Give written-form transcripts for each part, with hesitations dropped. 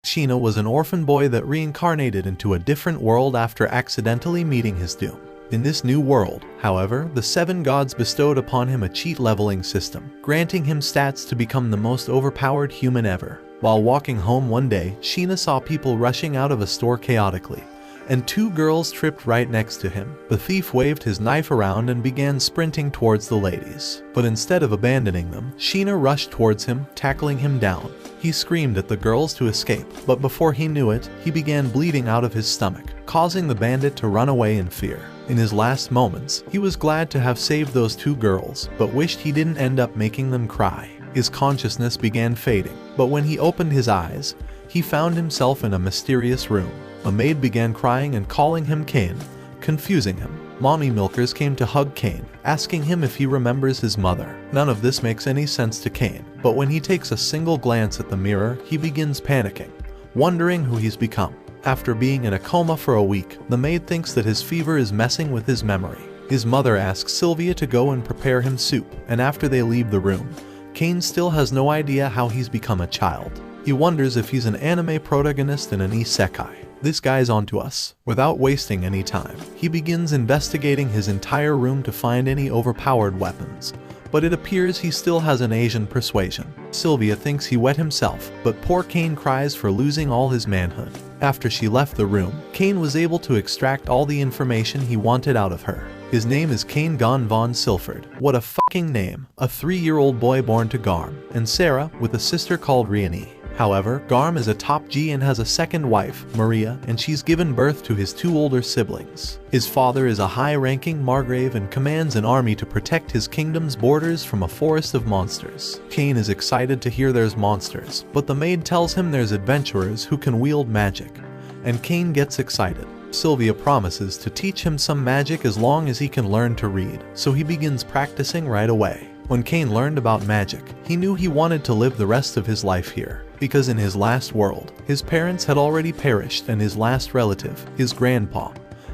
Sheena was an orphan boy that reincarnated into a different world after accidentally meeting his doom. In this new world, however, the 7 gods bestowed upon him a cheat leveling system, granting him stats to become the most overpowered human ever. While walking home one day, Sheena saw people rushing out of a store chaotically, and 2 girls tripped right next to him. The thief waved his knife around and began sprinting towards the ladies. But instead of abandoning them, Sheena rushed towards him, tackling him down. He screamed at the girls to escape, but before he knew it, he began bleeding out of his stomach, causing the bandit to run away in fear. In his last moments, he was glad to have saved those 2 girls, but wished he didn't end up making them cry. His consciousness began fading, but when he opened his eyes, he found himself in a mysterious room. A maid began crying and calling him Cain, confusing him. Mommy milkers came to hug Cain, asking him if he remembers his mother. None of this makes any sense to Cain, but when he takes a single glance at the mirror, he begins panicking, wondering who he's become. After being in a coma for a week, the maid thinks that his fever is messing with his memory. His mother asks Sylvia to go and prepare him soup, and after they leave the room, Cain still has no idea how he's become a child. He wonders if he's an anime protagonist in an isekai. This guy's onto us. Without wasting any time, he begins investigating his entire room to find any overpowered weapons, but it appears he still has an Asian persuasion. Sylvia thinks he wet himself, but poor Cain cries for losing all his manhood. After she left the room, Cain was able to extract all the information he wanted out of her. His name is Cain Gon von Silford. What a fucking name. A 3-year-old boy born to Garm and Sarah with a sister called Riani. However, Garm is a top G and has a second wife, Maria, and she's given birth to his 2 older siblings. His father is a high-ranking margrave and commands an army to protect his kingdom's borders from a forest of monsters. Cain is excited to hear there's monsters, but the maid tells him there's adventurers who can wield magic, and Cain gets excited. Sylvia promises to teach him some magic as long as he can learn to read, so he begins practicing right away. When Cain learned about magic, he knew he wanted to live the rest of his life here, because in his last world, his parents had already perished and his last relative, his grandpa,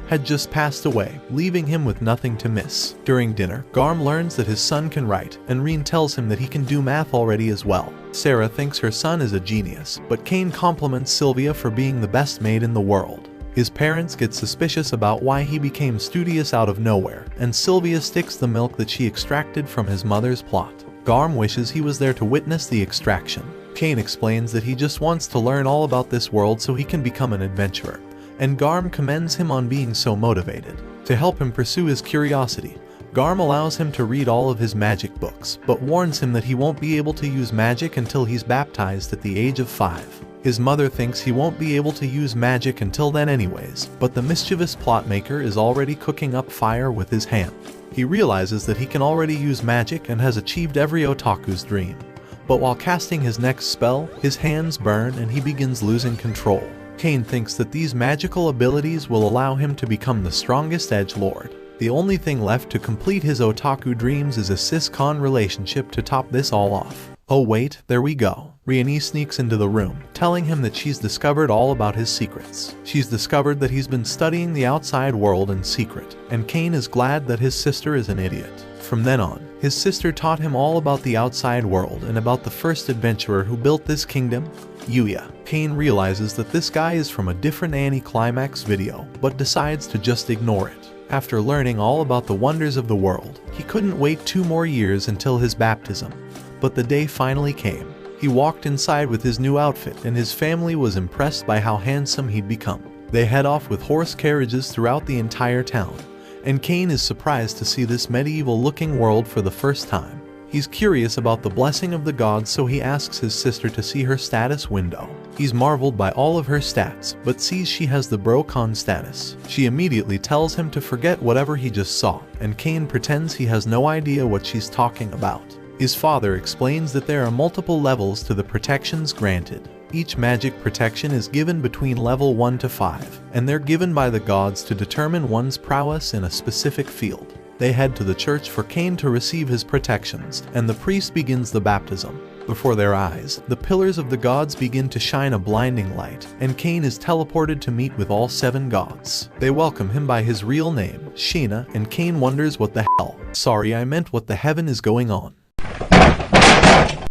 had just passed away, leaving him with nothing to miss. During dinner, Garm learns that his son can write, and Reen tells him that he can do math already as well. Sarah thinks her son is a genius, but Cain compliments Sylvia for being the best maid in the world. His parents get suspicious about why he became studious out of nowhere, and Sylvia sticks the milk that she extracted from his mother's plot. Garm wishes he was there to witness the extraction. Cain explains that he just wants to learn all about this world so he can become an adventurer, and Garm commends him on being so motivated. To help him pursue his curiosity, Garm allows him to read all of his magic books, but warns him that he won't be able to use magic until he's baptized at the age of 5. His mother thinks he won't be able to use magic until then anyways, but the mischievous plotmaker is already cooking up fire with his hand. He realizes that he can already use magic and has achieved every otaku's dream. But while casting his next spell, his hands burn and he begins losing control. Cain thinks that these magical abilities will allow him to become the strongest edgelord. The only thing left to complete his otaku dreams is a cis-con relationship to top this all off. Oh wait, there we go. Riani sneaks into the room, telling him that she's discovered all about his secrets. She's discovered that he's been studying the outside world in secret, and Cain is glad that his sister is an idiot. From then on, his sister taught him all about the outside world and about the first adventurer who built this kingdom, Yuya. Cain realizes that this guy is from a different anti-climax video, but decides to just ignore it. After learning all about the wonders of the world, he couldn't wait 2 more years until his baptism. But the day finally came. He walked inside with his new outfit and his family was impressed by how handsome he'd become. They head off with horse carriages throughout the entire town, and Cain is surprised to see this medieval-looking world for the first time. He's curious about the blessing of the gods, so he asks his sister to see her status window. He's marveled by all of her stats, but sees she has the bro-con status. She immediately tells him to forget whatever he just saw, and Cain pretends he has no idea what she's talking about. His father explains that there are multiple levels to the protections granted. Each magic protection is given between level 1 to 5, and they're given by the gods to determine one's prowess in a specific field. They head to the church for Cain to receive his protections, and the priest begins the baptism. Before their eyes, the pillars of the gods begin to shine a blinding light, and Cain is teleported to meet with all 7 gods. They welcome him by his real name, Sheena, and Cain wonders what the hell. Sorry, I meant what the heaven is going on.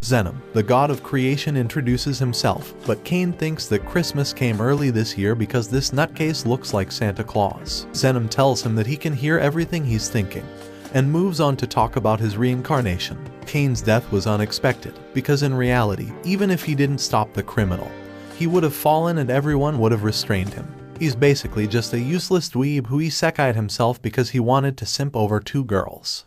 Zenom, the god of creation, introduces himself, but Cain thinks that Christmas came early this year because this nutcase looks like Santa Claus. Zenom tells him that he can hear everything he's thinking, and moves on to talk about his reincarnation. Cain's death was unexpected, because in reality, even if he didn't stop the criminal, he would have fallen and everyone would have restrained him. He's basically just a useless dweeb who isekai'd himself because he wanted to simp over 2 girls.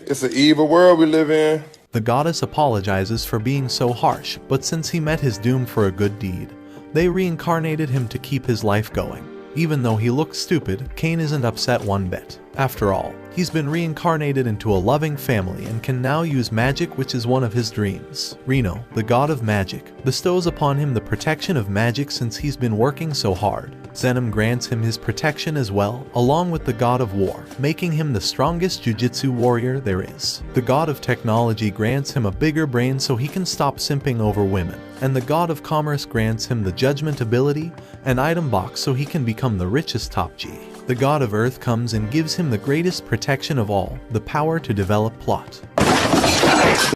It's an evil world we live in. The goddess apologizes for being so harsh, but since he met his doom for a good deed, they reincarnated him to keep his life going. Even though he looks stupid, Cain isn't upset one bit. After all, he's been reincarnated into a loving family and can now use magic, which is one of his dreams. Reno, the god of magic, bestows upon him the protection of magic since he's been working so hard. Zenom grants him his protection as well, along with the god of war, making him the strongest jujitsu warrior there is. The god of technology grants him a bigger brain so he can stop simping over women, and the god of commerce grants him the judgment ability, an item box so he can become the richest top G. The god of earth comes and gives him the greatest protection of all, the power to develop plot.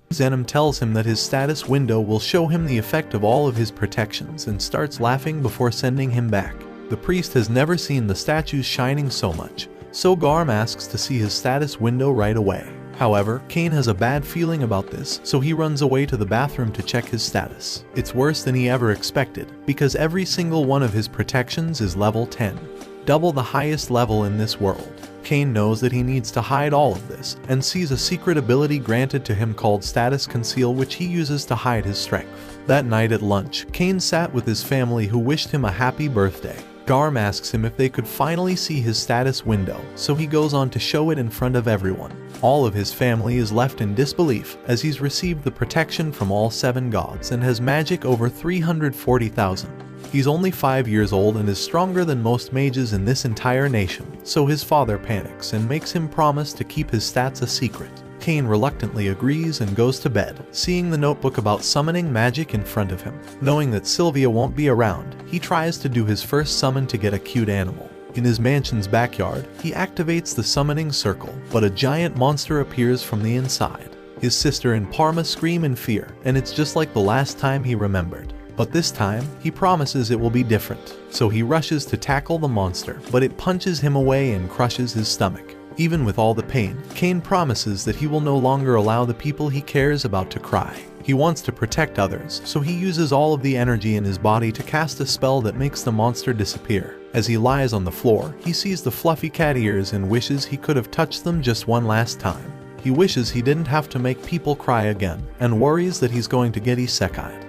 Zenom tells him that his status window will show him the effect of all of his protections and starts laughing before sending him back. The priest has never seen the statues shining so much, so Garm asks to see his status window right away. However, Cain has a bad feeling about this, so he runs away to the bathroom to check his status. It's worse than he ever expected, because every single one of his protections is level 10, double the highest level in this world. Cain knows that he needs to hide all of this, and sees a secret ability granted to him called Status Conceal, which he uses to hide his strength. That night at lunch, Cain sat with his family who wished him a happy birthday. Garm asks him if they could finally see his status window, so he goes on to show it in front of everyone. All of his family is left in disbelief, as he's received the protection from all 7 gods and has magic over 340,000. He's only 5 years old and is stronger than most mages in this entire nation, so his father panics and makes him promise to keep his stats a secret. Cain reluctantly agrees and goes to bed, seeing the notebook about summoning magic in front of him. Knowing that Sylvia won't be around, he tries to do his first summon to get a cute animal. In his mansion's backyard, he activates the summoning circle, but a giant monster appears from the inside. His sister and Parma scream in fear, and it's just like the last time he remembered. But this time, he promises it will be different, so he rushes to tackle the monster, but it punches him away and crushes his stomach. Even with all the pain, Cain promises that he will no longer allow the people he cares about to cry. He wants to protect others, so he uses all of the energy in his body to cast a spell that makes the monster disappear. As he lies on the floor, he sees the fluffy cat ears and wishes he could have touched them just one last time. He wishes he didn't have to make people cry again, and worries that he's going to get isekai'd.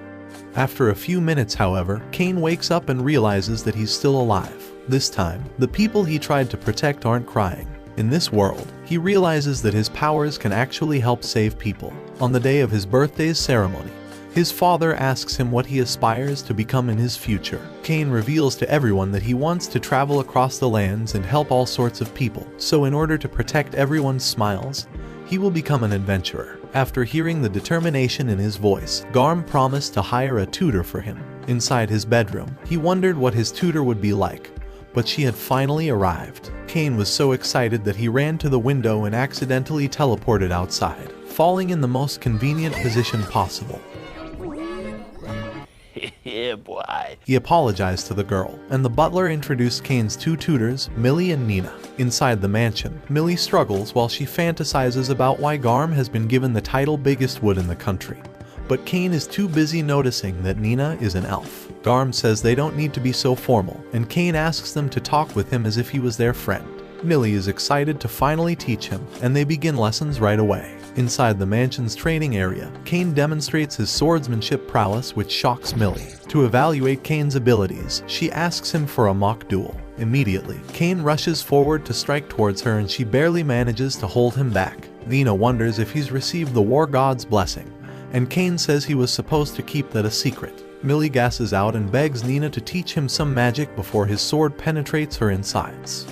After a few minutes, however, Cain wakes up and realizes that he's still alive. This time, the people he tried to protect aren't crying. In this world, he realizes that his powers can actually help save people. On the day of his birthday's ceremony, his father asks him what he aspires to become in his future. Cain reveals to everyone that he wants to travel across the lands and help all sorts of people, so in order to protect everyone's smiles, he will become an adventurer. After hearing the determination in his voice, Garm promised to hire a tutor for him. Inside his bedroom, he wondered what his tutor would be like, but she had finally arrived. Cain was so excited that he ran to the window and accidentally teleported outside, falling in the most convenient position possible. Yeah, boy. He apologized to the girl, and the butler introduced Cain's 2 tutors, Millie and Nina. Inside the mansion, Millie struggles while she fantasizes about why Garm has been given the title biggest wood in the country. But Cain is too busy noticing that Nina is an elf. Garm says they don't need to be so formal, and Cain asks them to talk with him as if he was their friend. Millie is excited to finally teach him, and they begin lessons right away. Inside the mansion's training area, Cain demonstrates his swordsmanship prowess, which shocks Millie. To evaluate Cain's abilities, she asks him for a mock duel. Immediately, Cain rushes forward to strike towards her and she barely manages to hold him back. Nina wonders if he's received the war god's blessing, and Cain says he was supposed to keep that a secret. Millie gasses out and begs Nina to teach him some magic before his sword penetrates her insides.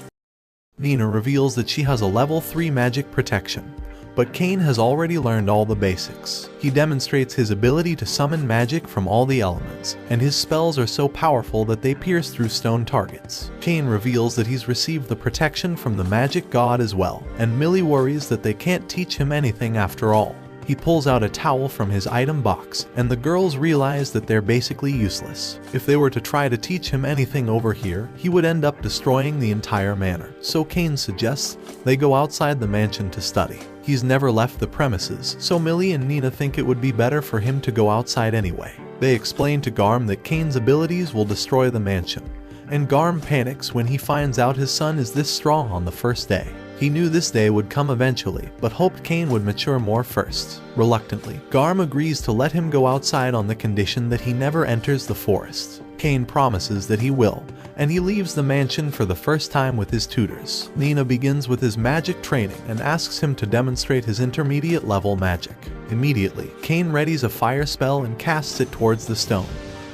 Nina reveals that she has a level 3 magic protection, but Cain has already learned all the basics. He demonstrates his ability to summon magic from all the elements, and his spells are so powerful that they pierce through stone targets. Cain reveals that he's received the protection from the magic god as well, and Millie worries that they can't teach him anything after all. He pulls out a towel from his item box, and the girls realize that they're basically useless. If they were to try to teach him anything over here, he would end up destroying the entire manor. So Kane suggests they go outside the mansion to study. He's never left the premises, so Millie and Nina think it would be better for him to go outside anyway. They explain to Garm that Kane's abilities will destroy the mansion, and Garm panics when he finds out his son is this strong on the first day. He knew this day would come eventually, but hoped Kane would mature more first. Reluctantly, Garm agrees to let him go outside on the condition that he never enters the forest. Kane promises that he will, and he leaves the mansion for the first time with his tutors. Nina begins with his magic training and asks him to demonstrate his intermediate level magic. Immediately, Kane readies a fire spell and casts it towards the stone,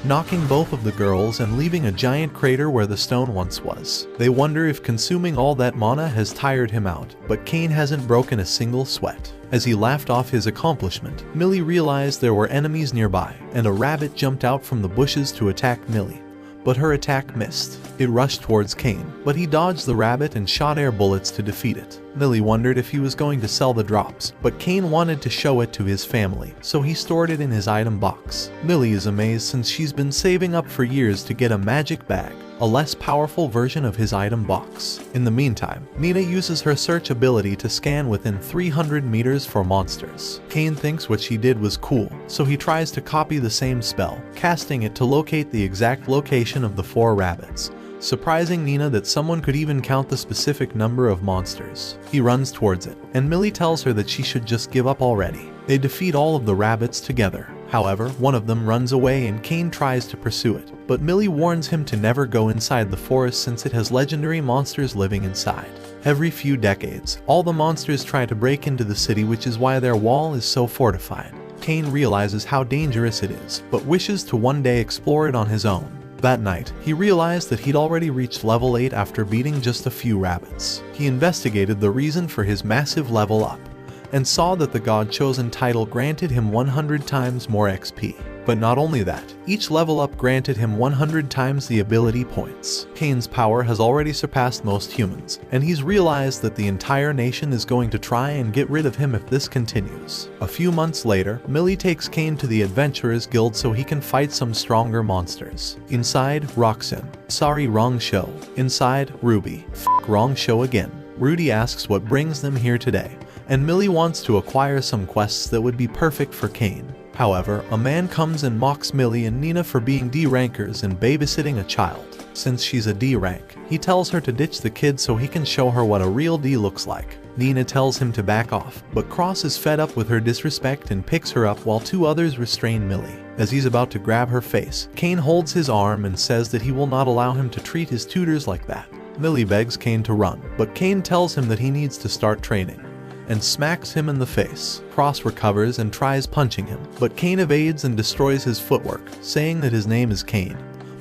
knocking both of the girls and leaving a giant crater where the stone once was. They wonder if consuming all that mana has tired him out, but Kane hasn't broken a single sweat. As he laughed off his accomplishment, Millie realized there were enemies nearby, and a rabbit jumped out from the bushes to attack Millie. But her attack missed. It rushed towards Kane, but he dodged the rabbit and shot air bullets to defeat it. Millie wondered if he was going to sell the drops, but Kane wanted to show it to his family, so he stored it in his item box. Millie is amazed since she's been saving up for years to get a magic bag, a less powerful version of his item box. In the meantime, Nina uses her search ability to scan within 300 meters for monsters. Kane thinks what she did was cool, so he tries to copy the same spell, casting it to locate the exact location of the 4 rabbits, surprising Nina that someone could even count the specific number of monsters. He runs towards it, and Millie tells her that she should just give up already. They defeat all of the rabbits together. However, one of them runs away and Kane tries to pursue it, but Millie warns him to never go inside the forest since it has legendary monsters living inside. Every few decades, all the monsters try to break into the city, which is why their wall is so fortified. Kane realizes how dangerous it is, but wishes to one day explore it on his own. That night, he realized that he'd already reached level 8 after beating just a few rabbits. He investigated the reason for his massive level up, and saw that the God-chosen title granted him 100 times more XP. But not only that, each level up granted him 100 times the ability points. Kane's power has already surpassed most humans, and he's realized that the entire nation is going to try and get rid of him if this continues. A few months later, Millie takes Kane to the Adventurers Guild so he can fight some stronger monsters. Inside, Roxanne. Sorry, wrong show. Inside, Ruby. Wrong show again. Rudy asks what brings them here today, and Millie wants to acquire some quests that would be perfect for Kane. However, a man comes and mocks Millie and Nina for being D-rankers and babysitting a child. Since she's a D rank, he tells her to ditch the kid so he can show her what a real D looks like. Nina tells him to back off, but Cross is fed up with her disrespect and picks her up while 2 others restrain Millie. As he's about to grab her face, Kane holds his arm and says that he will not allow him to treat his tutors like that. Millie begs Kane to run, but Kane tells him that he needs to start training, and smacks him in the face. Cross recovers and tries punching him, but Kane evades and destroys his footwork, saying that his name is Kane.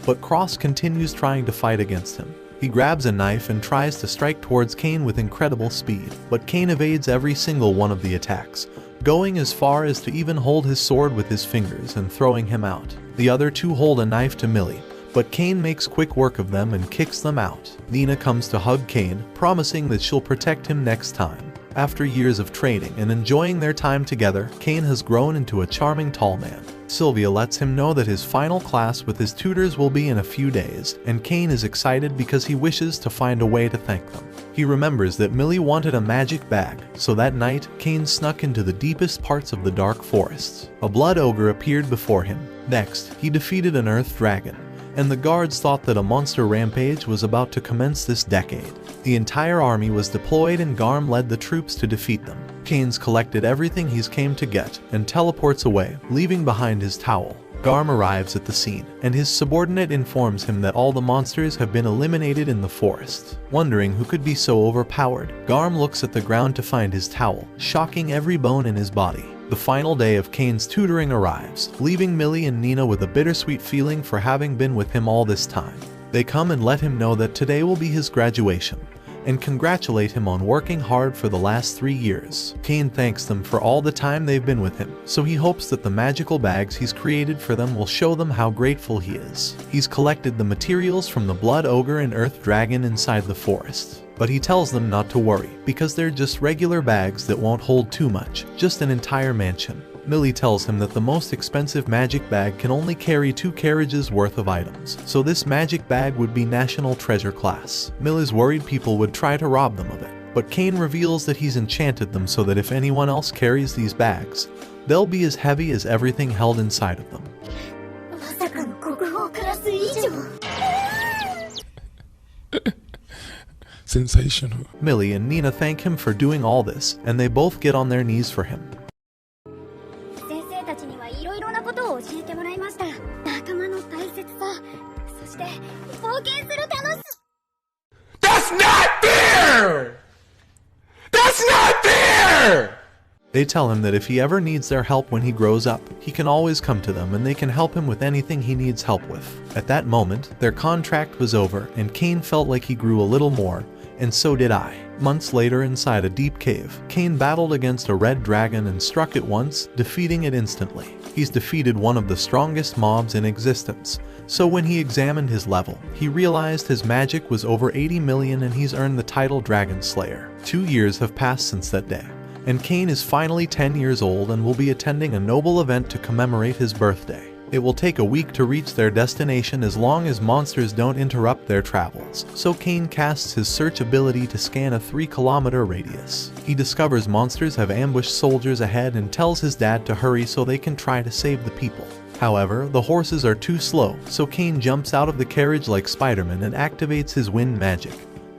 But Cross continues trying to fight against him. He grabs a knife and tries to strike towards Kane with incredible speed, but Kane evades every single one of the attacks, going as far as to even hold his sword with his fingers and throwing him out. The other 2 hold a knife to Millie, but Kane makes quick work of them and kicks them out. Nina comes to hug Kane, promising that she'll protect him next time. After years of training and enjoying their time together, Kane has grown into a charming tall man. Sylvia lets him know that his final class with his tutors will be in a few days, and Kane is excited because he wishes to find a way to thank them. He remembers that Millie wanted a magic bag, so that night, Kane snuck into the deepest parts of the dark forests. A blood ogre appeared before him. Next, he defeated an earth dragon, and the guards thought that a monster rampage was about to commence this decade. The entire army was deployed and Garm led the troops to defeat them. Kane's collected everything he's came to get and teleports away, leaving behind his towel. Garm arrives at the scene, and his subordinate informs him that all the monsters have been eliminated in the forest. Wondering who could be so overpowered, Garm looks at the ground to find his towel, shocking every bone in his body. The final day of Kane's tutoring arrives, leaving Millie and Nina with a bittersweet feeling for having been with him all this time. They come and let him know that today will be his graduation, and congratulate him on working hard for the last 3 years. Kane thanks them for all the time they've been with him, so he hopes that the magical bags he's created for them will show them how grateful he is. He's collected the materials from the blood ogre and earth dragon inside the forest, but he tells them not to worry because they're just regular bags that won't hold too much, just an entire mansion. Millie tells him that the most expensive magic bag can only carry 2 carriages worth of items, so this magic bag would be national treasure class. Mill is worried people would try to rob them of it, but Kane reveals that he's enchanted them so that if anyone else carries these bags, they'll be as heavy as everything held inside of them. Sensational. Millie and Nina thank him for doing all this, and they both get on their knees for him. That's not fair! That's not fair! They tell him that if he ever needs their help when he grows up, he can always come to them and they can help him with anything he needs help with. At that moment, their contract was over and Kane felt like he grew a little more, and so did I. Months later, inside a deep cave, Kane battled against a red dragon and struck it once, defeating it instantly. He's defeated one of the strongest mobs in existence, so when he examined his level, he realized his magic was over 80 million and he's earned the title Dragon Slayer. 2 years have passed since that day, and Kane is finally 10 years old and will be attending a noble event to commemorate his birthday. It will take a week to reach their destination as long as monsters don't interrupt their travels, so Kane casts his search ability to scan a 3-kilometer radius. He discovers monsters have ambushed soldiers ahead and tells his dad to hurry so they can try to save the people. However, the horses are too slow, so Kane jumps out of the carriage like Spider-Man and activates his wind magic,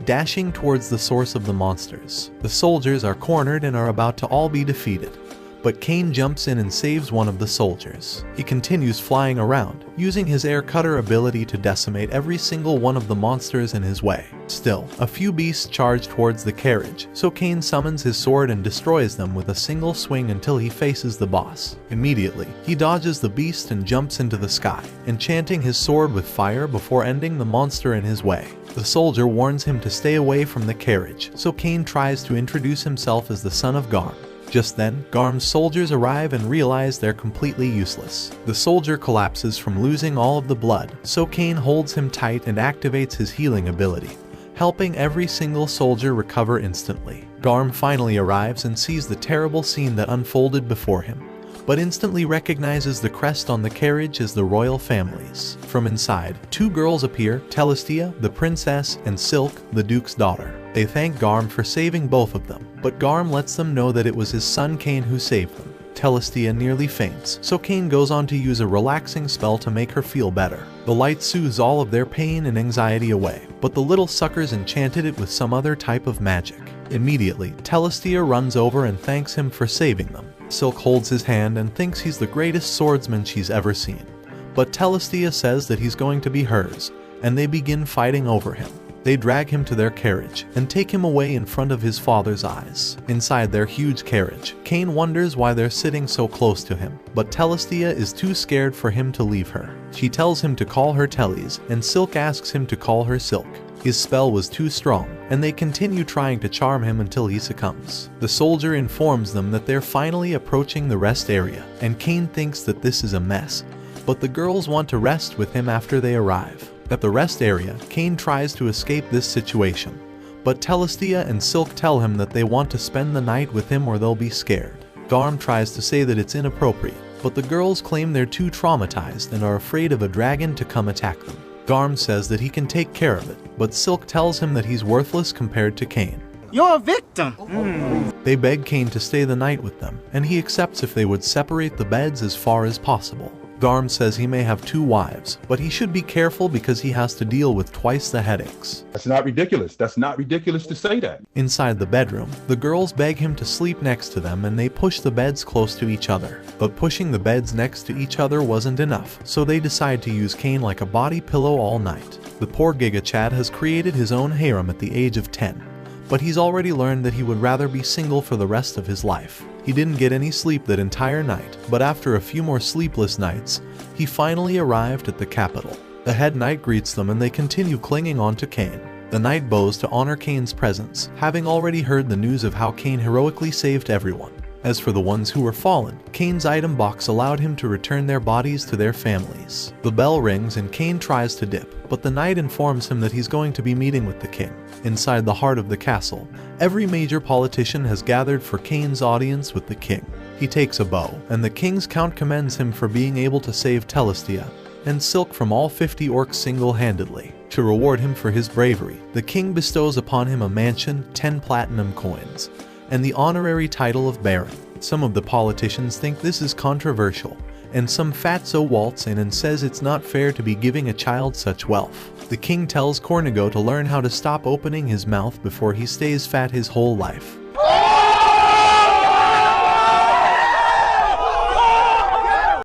dashing towards the source of the monsters. The soldiers are cornered and are about to all be defeated, but Kane jumps in and saves one of the soldiers. He continues flying around, using his air cutter ability to decimate every single one of the monsters in his way. Still, a few beasts charge towards the carriage, so Kane summons his sword and destroys them with a single swing until he faces the boss. Immediately, he dodges the beast and jumps into the sky, enchanting his sword with fire before ending the monster in his way. The soldier warns him to stay away from the carriage, so Kane tries to introduce himself as the son of Garm. Just then, Garm's soldiers arrive and realize they're completely useless. The soldier collapses from losing all of the blood, so Kane holds him tight and activates his healing ability, helping every single soldier recover instantly. Garm finally arrives and sees the terrible scene that unfolded before him, but instantly recognizes the crest on the carriage as the royal family's. From inside, 2 girls appear, Telestia, the princess, and Silk, the duke's daughter. They thank Garm for saving both of them, but Garm lets them know that it was his son Kane who saved them. Telestia nearly faints, so Kane goes on to use a relaxing spell to make her feel better. The light soothes all of their pain and anxiety away, but the little suckers enchanted it with some other type of magic. Immediately, Telestia runs over and thanks him for saving them. Silk holds his hand and thinks he's the greatest swordsman she's ever seen, but Telestia says that he's going to be hers, and they begin fighting over him. They drag him to their carriage and take him away in front of his father's eyes. Inside their huge carriage, Kane wonders why they're sitting so close to him, but Telestia is too scared for him to leave her. She tells him to call her Tellies, and Silk asks him to call her Silk. His spell was too strong, and they continue trying to charm him until he succumbs. The soldier informs them that they're finally approaching the rest area, and Kane thinks that this is a mess, but the girls want to rest with him after they arrive. At the rest area, Kane tries to escape this situation, but Telestia and Silk tell him that they want to spend the night with him or they'll be scared. Garm tries to say that it's inappropriate, but the girls claim they're too traumatized and are afraid of a dragon to come attack them. Garm says that he can take care of it, but Silk tells him that he's worthless compared to Kane. You're a victim! They beg Kane to stay the night with them, and he accepts if they would separate the beds as far as possible. Garm says he may have 2 wives, but he should be careful because he has to deal with twice the headaches. That's not ridiculous. That's not ridiculous to say that. Inside the bedroom, the girls beg him to sleep next to them and they push the beds close to each other. But pushing the beds next to each other wasn't enough, so they decide to use Kane like a body pillow all night. The poor Giga Chad has created his own harem at the age of 10, but he's already learned that he would rather be single for the rest of his life. He didn't get any sleep that entire night, but after a few more sleepless nights, he finally arrived at the capital. The head knight greets them and they continue clinging on to Kane. The knight bows to honor Kane's presence, having already heard the news of how Kane heroically saved everyone. As for the ones who were fallen, Cain's item box allowed him to return their bodies to their families. The bell rings and Cain tries to dip, but the knight informs him that he's going to be meeting with the king. Inside the heart of the castle, every major politician has gathered for Cain's audience with the king. He takes a bow, and the king's count commends him for being able to save Telestia and Silk from all 50 orcs single-handedly. To reward him for his bravery, the king bestows upon him a mansion, 10 platinum coins, and the honorary title of Baron. Some of the politicians think this is controversial, and some fatso waltz in and says it's not fair to be giving a child such wealth. The king tells Cornigo to learn how to stop opening his mouth before he stays fat his whole life.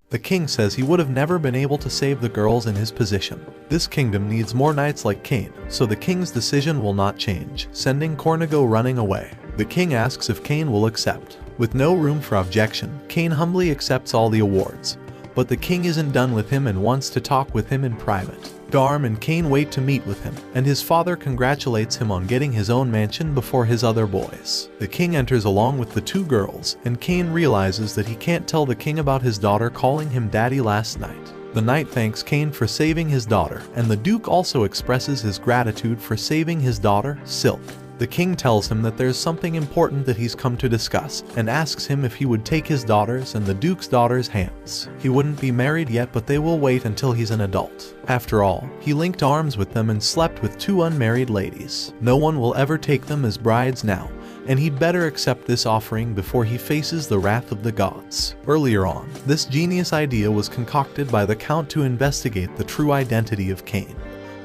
The king says he would have never been able to save the girls in his position. This kingdom needs more knights like Cain, so the king's decision will not change, sending Cornigo running away. The king asks if Cain will accept. With no room for objection, Cain humbly accepts all the awards. But the king isn't done with him and wants to talk with him in private. Garm and Cain wait to meet with him, and his father congratulates him on getting his own mansion before his other boys. The king enters along with the two girls, and Cain realizes that he can't tell the king about his daughter calling him daddy last night. The knight thanks Cain for saving his daughter, and the duke also expresses his gratitude for saving his daughter, Silk. The king tells him that there's something important that he's come to discuss, and asks him if he would take his daughter's and the duke's daughter's hands. He wouldn't be married yet, but they will wait until he's an adult. After all, he linked arms with them and slept with 2 unmarried ladies. No one will ever take them as brides now, and he'd better accept this offering before he faces the wrath of the gods. Earlier on, this genius idea was concocted by the count to investigate the true identity of Cain.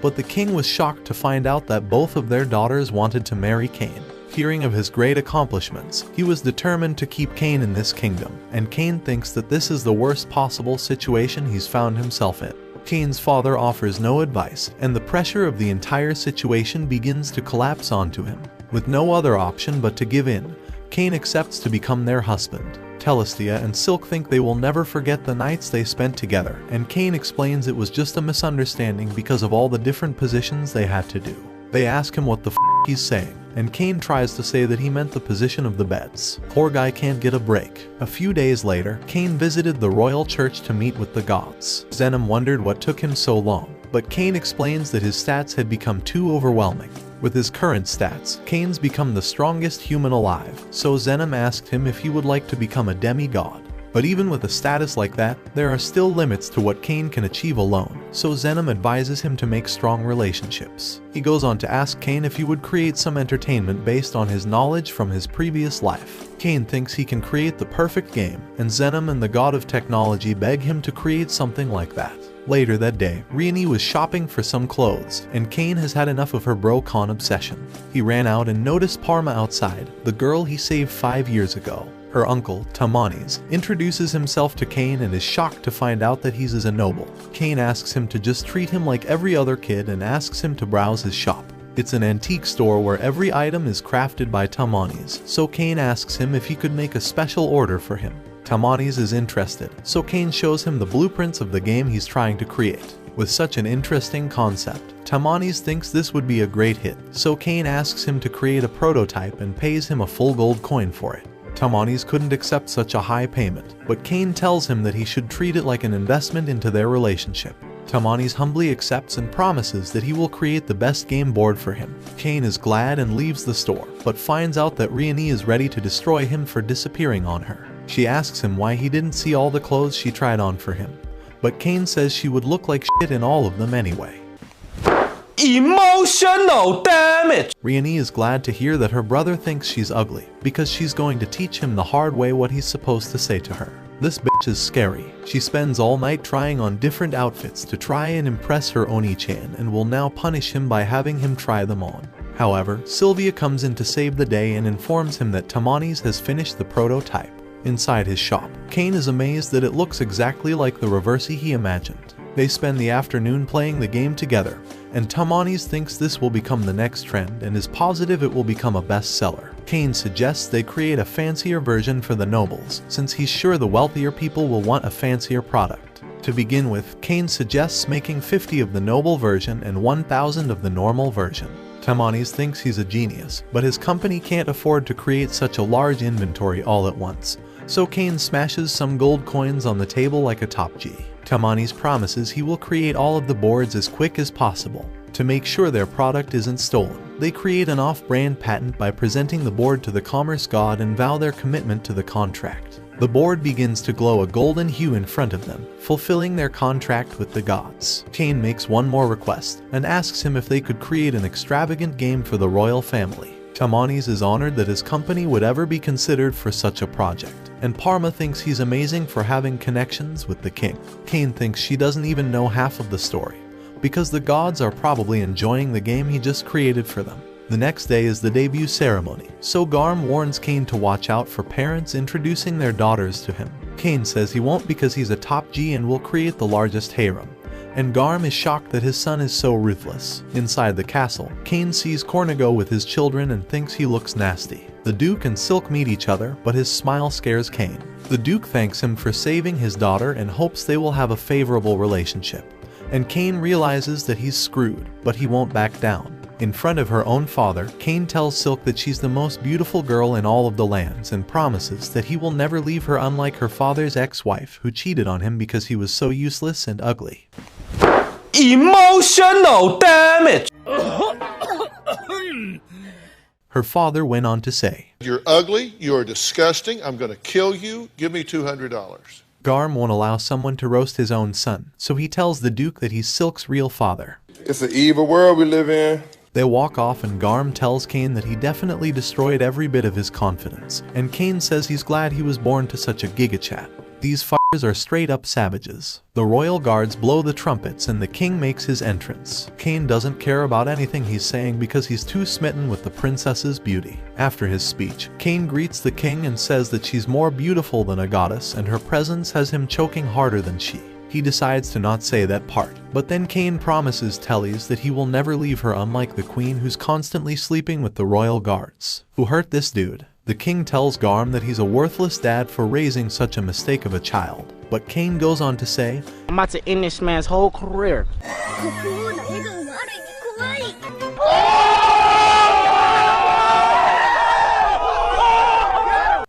But the king was shocked to find out that both of their daughters wanted to marry Cain. Hearing of his great accomplishments, he was determined to keep Cain in this kingdom, and Cain thinks that this is the worst possible situation he's found himself in. Cain's father offers no advice, and the pressure of the entire situation begins to collapse onto him. With no other option but to give in, Cain accepts to become their husband. Telestia and Silk think they will never forget the nights they spent together, and Cain explains it was just a misunderstanding because of all the different positions they had to do. They ask him what the he's saying, and Cain tries to say that he meant the position of the beds. Poor guy can't get a break. A few days later, Cain visited the royal church to meet with the gods. Zenom wondered what took him so long, but Cain explains that his stats had become too overwhelming. With his current stats, Cain's become the strongest human alive, so Zenom asked him if he would like to become a demigod. But even with a status like that, there are still limits to what Cain can achieve alone, so Zenom advises him to make strong relationships. He goes on to ask Cain if he would create some entertainment based on his knowledge from his previous life. Cain thinks he can create the perfect game, and Zenom and the god of technology beg him to create something like that. Later that day, Rieni was shopping for some clothes, and Cain has had enough of her bro-con obsession. He ran out and noticed Parma outside, the girl he saved 5 years ago. Her uncle, Tamanis, introduces himself to Cain and is shocked to find out that he's a noble. Cain asks him to just treat him like every other kid and asks him to browse his shop. It's an antique store where every item is crafted by Tamanis, so Cain asks him if he could make a special order for him. Tamanis is interested, so Cain shows him the blueprints of the game he's trying to create. With such an interesting concept, Tamanis thinks this would be a great hit, so Cain asks him to create a prototype and pays him a full gold coin for it. Tamanis couldn't accept such a high payment, but Cain tells him that he should treat it like an investment into their relationship. Tamanis humbly accepts and promises that he will create the best game board for him. Cain is glad and leaves the store, but finds out that Rieni is ready to destroy him for disappearing on her. She asks him why he didn't see all the clothes she tried on for him, but Cain says she would look like shit in all of them anyway. Emotional damage! Rieni is glad to hear that her brother thinks she's ugly, because she's going to teach him the hard way what he's supposed to say to her. This bitch is scary. She spends all night trying on different outfits to try and impress her Oni-chan and will now punish him by having him try them on. However, Sylvia comes in to save the day and informs him that Tamanis has finished the prototype. Inside his shop, Cain is amazed that it looks exactly like the Reversi he imagined. They spend the afternoon playing the game together, and Tamanis thinks this will become the next trend and is positive it will become a bestseller. Cain suggests they create a fancier version for the nobles, since he's sure the wealthier people will want a fancier product. To begin with, Cain suggests making 50 of the noble version and 1,000 of the normal version. Tamanis thinks he's a genius, but his company can't afford to create such a large inventory all at once, so Cain smashes some gold coins on the table like a top G. Tamanis promises he will create all of the boards as quick as possible. To make sure their product isn't stolen, they create an off-brand patent by presenting the board to the commerce god and vow their commitment to the contract. The board begins to glow a golden hue in front of them, fulfilling their contract with the gods. Cain makes one more request and asks him if they could create an extravagant game for the royal family. Tamanis is honored that his company would ever be considered for such a project, and Parma thinks he's amazing for having connections with the king. Cain thinks she doesn't even know half of the story, because the gods are probably enjoying the game he just created for them. The next day is the debut ceremony, so Garm warns Cain to watch out for parents introducing their daughters to him. Cain says he won't because he's a top G and will create the largest harem, and Garm is shocked that his son is so ruthless. Inside the castle, Cain sees Cornigo with his children and thinks he looks nasty. The Duke and Silk meet each other, but his smile scares Cain. The Duke thanks him for saving his daughter and hopes they will have a favorable relationship, and Cain realizes that he's screwed, but he won't back down. In front of her own father, Cain tells Silk that she's the most beautiful girl in all of the lands and promises that he will never leave her, unlike her father's ex-wife who cheated on him because he was so useless and ugly. Emotional damage! Her father went on to say, "You're ugly, you're disgusting, I'm gonna kill you, give me $200. Garm won't allow someone to roast his own son, so he tells the Duke that he's Silk's real father. It's an evil world we live in. They walk off and Garm tells Cain that he definitely destroyed every bit of his confidence, and Cain says he's glad he was born to such a gigachat. These fuckers are straight up savages. The royal guards blow the trumpets and the king makes his entrance. Cain doesn't care about anything he's saying because he's too smitten with the princess's beauty. After his speech, Cain greets the king and says that she's more beautiful than a goddess and her presence has him choking harder than she. He decides to not say that part, but then Cain promises Tellys that he will never leave her, unlike the queen who's constantly sleeping with the royal guards. Who hurt this dude? The king tells Garm that he's a worthless dad for raising such a mistake of a child, but Cain goes on to say, I'm about to end this man's whole career.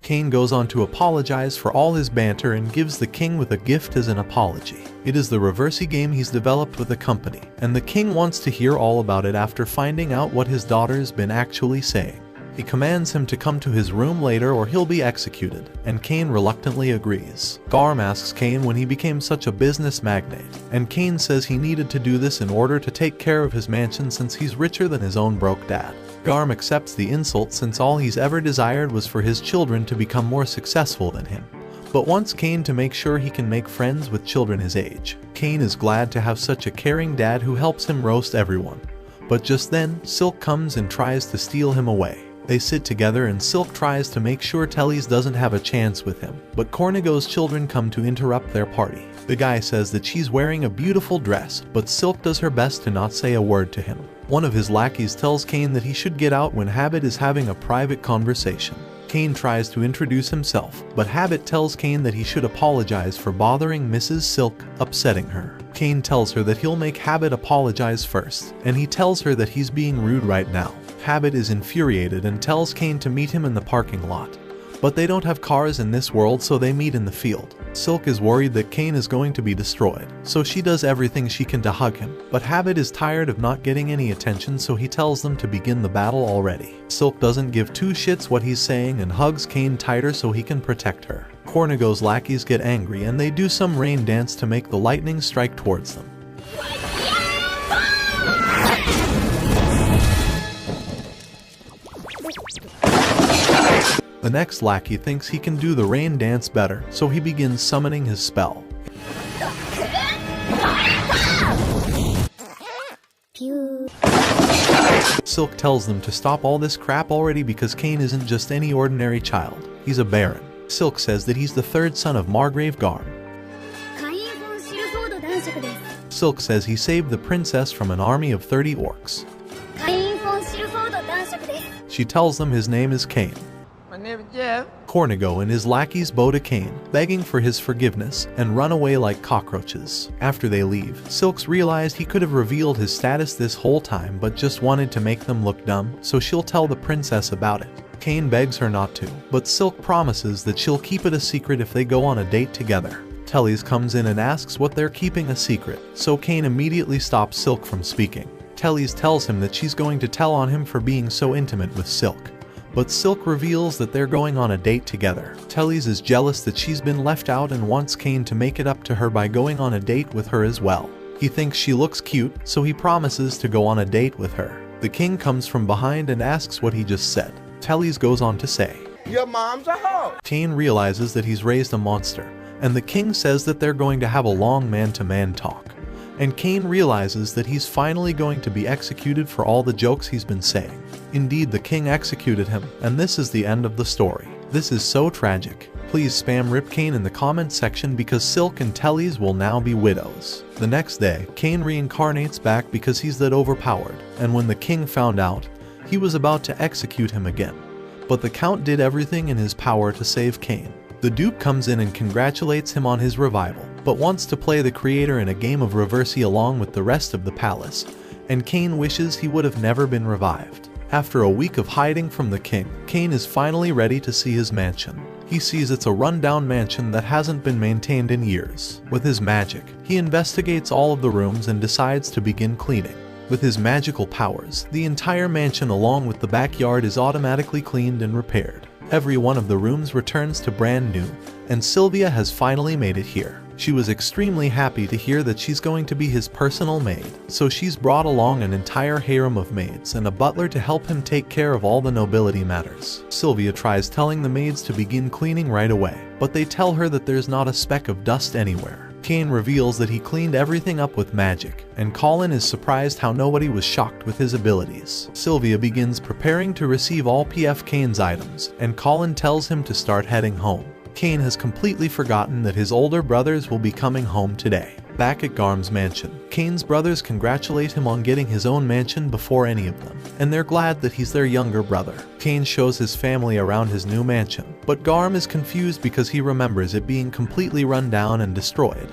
Cain goes on to apologize for all his banter and gives the king with a gift as an apology. It is the reversey game he's developed with the company, and the king wants to hear all about it after finding out what his daughter's been actually saying. He commands him to come to his room later or he'll be executed, and Cain reluctantly agrees. Garm asks Cain when he became such a business magnate, and Cain says he needed to do this in order to take care of his mansion since he's richer than his own broke dad. Garm accepts the insult since all he's ever desired was for his children to become more successful than him, but wants Cain to make sure he can make friends with children his age. Cain is glad to have such a caring dad who helps him roast everyone, but just then, Silk comes and tries to steal him away. They sit together and Silk tries to make sure Tellys doesn't have a chance with him, but Cornigo's children come to interrupt their party. The guy says that she's wearing a beautiful dress, but Silk does her best to not say a word to him. One of his lackeys tells Cain that he should get out when Habit is having a private conversation. Cain tries to introduce himself, but Habit tells Cain that he should apologize for bothering Mrs. Silk, upsetting her. Cain tells her that he'll make Habit apologize first, and he tells her that he's being rude right now. Habit is infuriated and tells Cain to meet him in the parking lot, but they don't have cars in this world, so they meet in the field. Silk is worried that Cain is going to be destroyed, so she does everything she can to hug him, but Habit is tired of not getting any attention, so he tells them to begin the battle already. Silk doesn't give two shits what he's saying and hugs Cain tighter so he can protect her. Cornigo's lackeys get angry and they do some rain dance to make the lightning strike towards them. The next lackey thinks he can do the rain dance better, so he begins summoning his spell. Silk tells them to stop all this crap already because Cain isn't just any ordinary child, he's a baron. Silk says that he's the third son of Margrave Garm. Silk says he saved the princess from an army of 30 orcs. She tells them his name is Cain. name is Jeff. Cornigo and his lackeys bow to Kane, begging for his forgiveness, and run away like cockroaches. After they leave, Silks realized he could have revealed his status this whole time but just wanted to make them look dumb, so she'll tell the princess about it. Kane begs her not to, but Silk promises that she'll keep it a secret if they go on a date together. Tellys comes in and asks what they're keeping a secret, so Kane immediately stops Silk from speaking. Tellys tells him that she's going to tell on him for being so intimate with Silk. But Silk reveals that they're going on a date together. Tellys is jealous that she's been left out and wants Kane to make it up to her by going on a date with her as well. He thinks she looks cute, so he promises to go on a date with her. The king comes from behind and asks what he just said. Tellys goes on to say, Your mom's a hoe. Kane realizes that he's raised a monster, and the king says that they're going to have a long man-to-man talk. And Kane realizes that he's finally going to be executed for all the jokes he's been saying. Indeed, the king executed him, and this is the end of the story. This is so tragic. Please spam Rip Kane in the comment section because Silk and Tellys will now be widows. The next day, Kane reincarnates back because he's that overpowered, and when the king found out, he was about to execute him again. But the count did everything in his power to save Kane. The Duke comes in and congratulates him on his revival, but wants to play the creator in a game of Reversi along with the rest of the palace, and Kane wishes he would have never been revived. After a week of hiding from the king, Kane is finally ready to see his mansion. He sees it's a rundown mansion that hasn't been maintained in years. With his magic, he investigates all of the rooms and decides to begin cleaning. With his magical powers, the entire mansion along with the backyard is automatically cleaned and repaired. Every one of the rooms returns to brand new, and Sylvia has finally made it here. She was extremely happy to hear that she's going to be his personal maid, so she's brought along an entire harem of maids and a butler to help him take care of all the nobility matters. Sylvia tries telling the maids to begin cleaning right away, but they tell her that there's not a speck of dust anywhere. Kane reveals that he cleaned everything up with magic, and Colin is surprised how nobody was shocked with his abilities. Sylvia begins preparing to receive all PF Kane's items, and Colin tells him to start heading home. Kane has completely forgotten that his older brothers will be coming home today. Back at Garm's mansion, Kane's brothers congratulate him on getting his own mansion before any of them, and they're glad that he's their younger brother. Kane shows his family around his new mansion, but Garm is confused because he remembers it being completely run down and destroyed.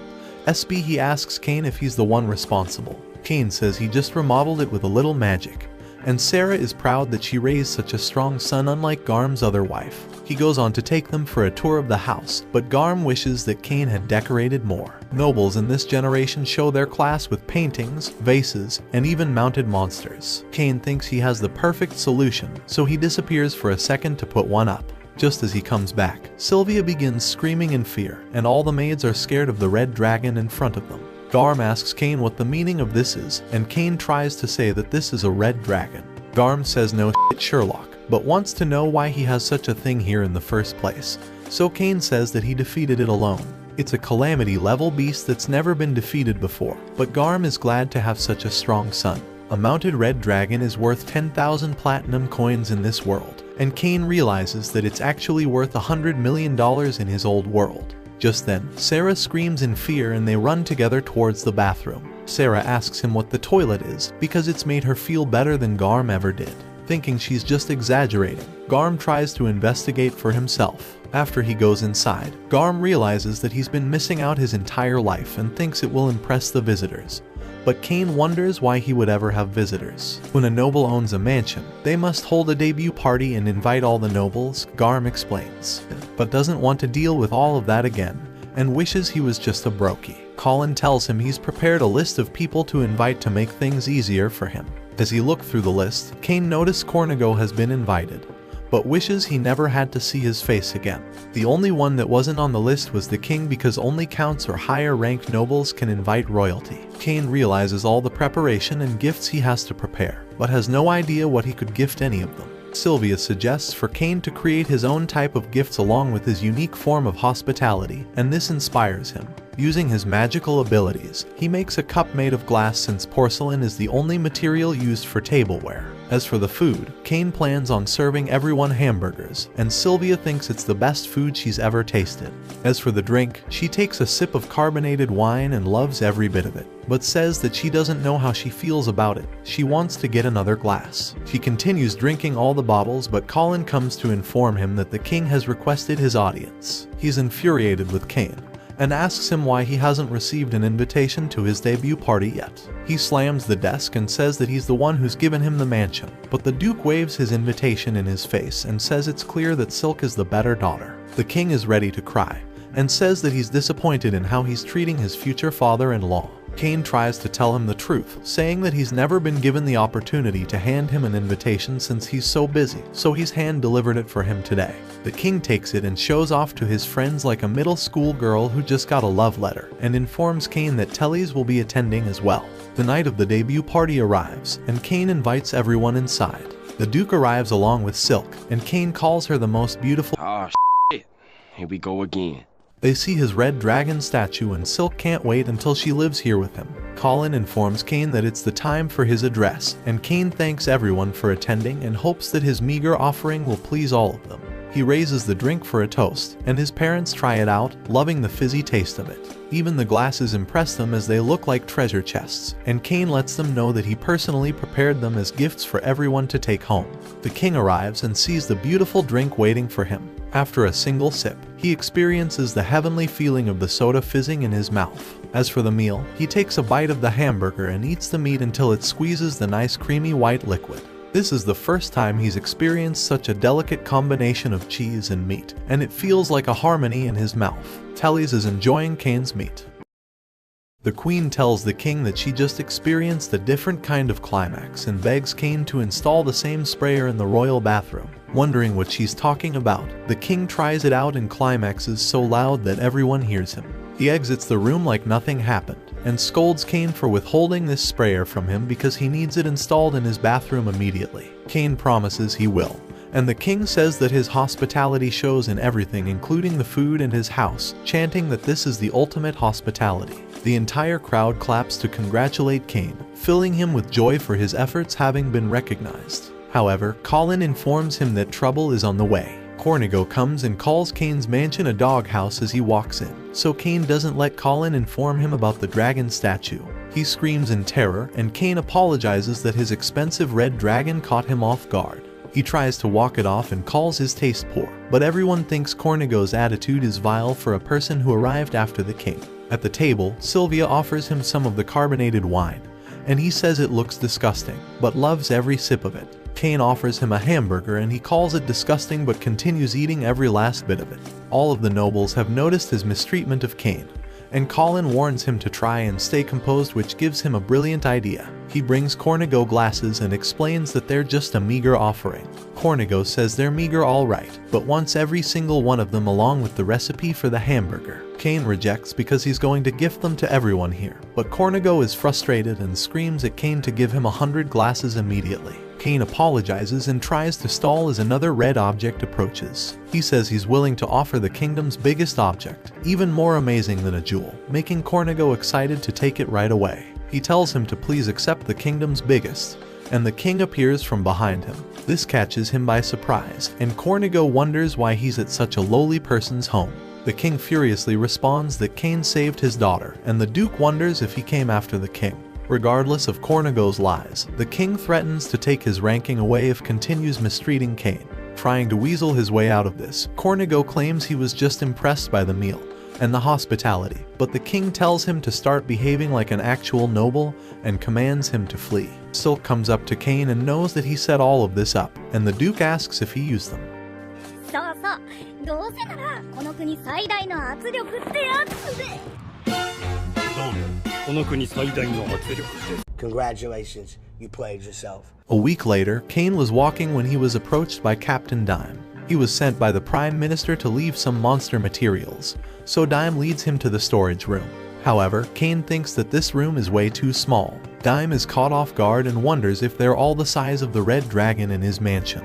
He asks Kane if he's the one responsible. Kane says he just remodeled it with a little magic, and Sarah is proud that she raised such a strong son unlike Garm's other wife. He goes on to take them for a tour of the house, but Garm wishes that Kane had decorated more. Nobles in this generation show their class with paintings, vases, and even mounted monsters. Kane thinks he has the perfect solution, so he disappears for a second to put one up. Just as he comes back, Sylvia begins screaming in fear, and all the maids are scared of the red dragon in front of them. Garm asks Kane what the meaning of this is, and Kane tries to say that this is a red dragon. Garm says no shit Sherlock, but wants to know why he has such a thing here in the first place. So Kane says that he defeated it alone. It's a calamity level beast that's never been defeated before, but Garm is glad to have such a strong son. A mounted red dragon is worth 10,000 platinum coins in this world, and Kane realizes that it's actually worth $100 million in his old world. Just then, Sarah screams in fear and they run together towards the bathroom. Sarah asks him what the toilet is, because it's made her feel better than Garm ever did. Thinking she's just exaggerating, Garm tries to investigate for himself. After he goes inside, Garm realizes that he's been missing out his entire life and thinks it will impress the visitors. But Kane wonders why he would ever have visitors. When a noble owns a mansion, they must hold a debut party and invite all the nobles, Garm explains, but doesn't want to deal with all of that again, and wishes he was just a brokey. Colin tells him he's prepared a list of people to invite to make things easier for him. As he looked through the list, Kane noticed Cornigo has been invited, but wishes he never had to see his face again. The only one that wasn't on the list was the king because only counts or higher ranked nobles can invite royalty. Kane realizes all the preparation and gifts he has to prepare, but has no idea what he could gift any of them. Sylvia suggests for Kane to create his own type of gifts along with his unique form of hospitality, and this inspires him. Using his magical abilities, he makes a cup made of glass since porcelain is the only material used for tableware. As for the food, Cain plans on serving everyone hamburgers, and Sylvia thinks it's the best food she's ever tasted. As for the drink, she takes a sip of carbonated wine and loves every bit of it, but says that she doesn't know how she feels about it. She wants to get another glass. She continues drinking all the bottles, but Colin comes to inform him that the king has requested his audience. He's infuriated with Cain and asks him why he hasn't received an invitation to his debut party yet. He slams the desk and says that he's the one who's given him the mansion, but the Duke waves his invitation in his face and says it's clear that Silk is the better daughter. The king is ready to cry and says that he's disappointed in how he's treating his future father-in-law. Cain tries to tell him the truth, saying that he's never been given the opportunity to hand him an invitation since he's so busy, so he's hand-delivered it for him today. The king takes it and shows off to his friends like a middle school girl who just got a love letter, and informs Cain that Tellys will be attending as well. The night of the debut party arrives, and Cain invites everyone inside. The Duke arrives along with Silk, and Cain calls her the most beautiful. Oh, shit. Here we go again. They see his red dragon statue and Silk can't wait until she lives here with him. Colin informs Cain that it's the time for his address, and Cain thanks everyone for attending and hopes that his meager offering will please all of them. He raises the drink for a toast, and his parents try it out, loving the fizzy taste of it. Even the glasses impress them as they look like treasure chests, and Cain lets them know that he personally prepared them as gifts for everyone to take home. The king arrives and sees the beautiful drink waiting for him. After a single sip, he experiences the heavenly feeling of the soda fizzing in his mouth. As for the meal, he takes a bite of the hamburger and eats the meat until it squeezes the nice creamy white liquid. This is the first time he's experienced such a delicate combination of cheese and meat, and it feels like a harmony in his mouth. Tellys is enjoying Cain's meat. The queen tells the king that she just experienced a different kind of climax and begs Cain to install the same sprayer in the royal bathroom. Wondering what she's talking about, the king tries it out and climaxes so loud that everyone hears him. He exits the room like nothing happened and scolds Cain for withholding this sprayer from him because he needs it installed in his bathroom immediately. Cain promises he will, and the king says that his hospitality shows in everything, including the food and his house, chanting that this is the ultimate hospitality. The entire crowd claps to congratulate Cain, filling him with joy for his efforts having been recognized. However, Colin informs him that trouble is on the way. Cornigo comes and calls Cain's mansion a doghouse as he walks in, so Cain doesn't let Colin inform him about the dragon statue. He screams in terror, and Cain apologizes that his expensive red dragon caught him off guard. He tries to walk it off and calls his taste poor, but everyone thinks Cornigo's attitude is vile for a person who arrived after the king. At the table, Sylvia offers him some of the carbonated wine, and he says it looks disgusting, but loves every sip of it. Cain offers him a hamburger and he calls it disgusting but continues eating every last bit of it. All of the nobles have noticed his mistreatment of Cain, and Colin warns him to try and stay composed, which gives him a brilliant idea. He brings Cornigo glasses and explains that they're just a meager offering. Cornigo says they're meager all right, but wants every single one of them along with the recipe for the hamburger. Cain rejects because he's going to gift them to everyone here, but Cornigo is frustrated and screams at Cain to give him 100 glasses immediately. Cain apologizes and tries to stall as another red object approaches. He says he's willing to offer the kingdom's biggest object, even more amazing than a jewel, making Cornigo excited to take it right away. He tells him to please accept the kingdom's biggest, and the king appears from behind him. This catches him by surprise, and Cornigo wonders why he's at such a lowly person's home. The king furiously responds that Cain saved his daughter, and the duke wonders if he came after the king. Regardless of Cornigo's lies, the king threatens to take his ranking away if continues mistreating Cain. Trying to weasel his way out of this, Cornigo claims he was just impressed by the meal and the hospitality, but the king tells him to start behaving like an actual noble and commands him to flee. Silk comes up to Cain and knows that he set all of this up, and the duke asks if he used them. Congratulations, you played yourself. A week later, Cain was walking when he was approached by Captain Dime. He was sent by the Prime Minister to leave some monster materials, so Dime leads him to the storage room. However, Cain thinks that this room is way too small. Dime is caught off guard and wonders if they're all the size of the red dragon in his mansion.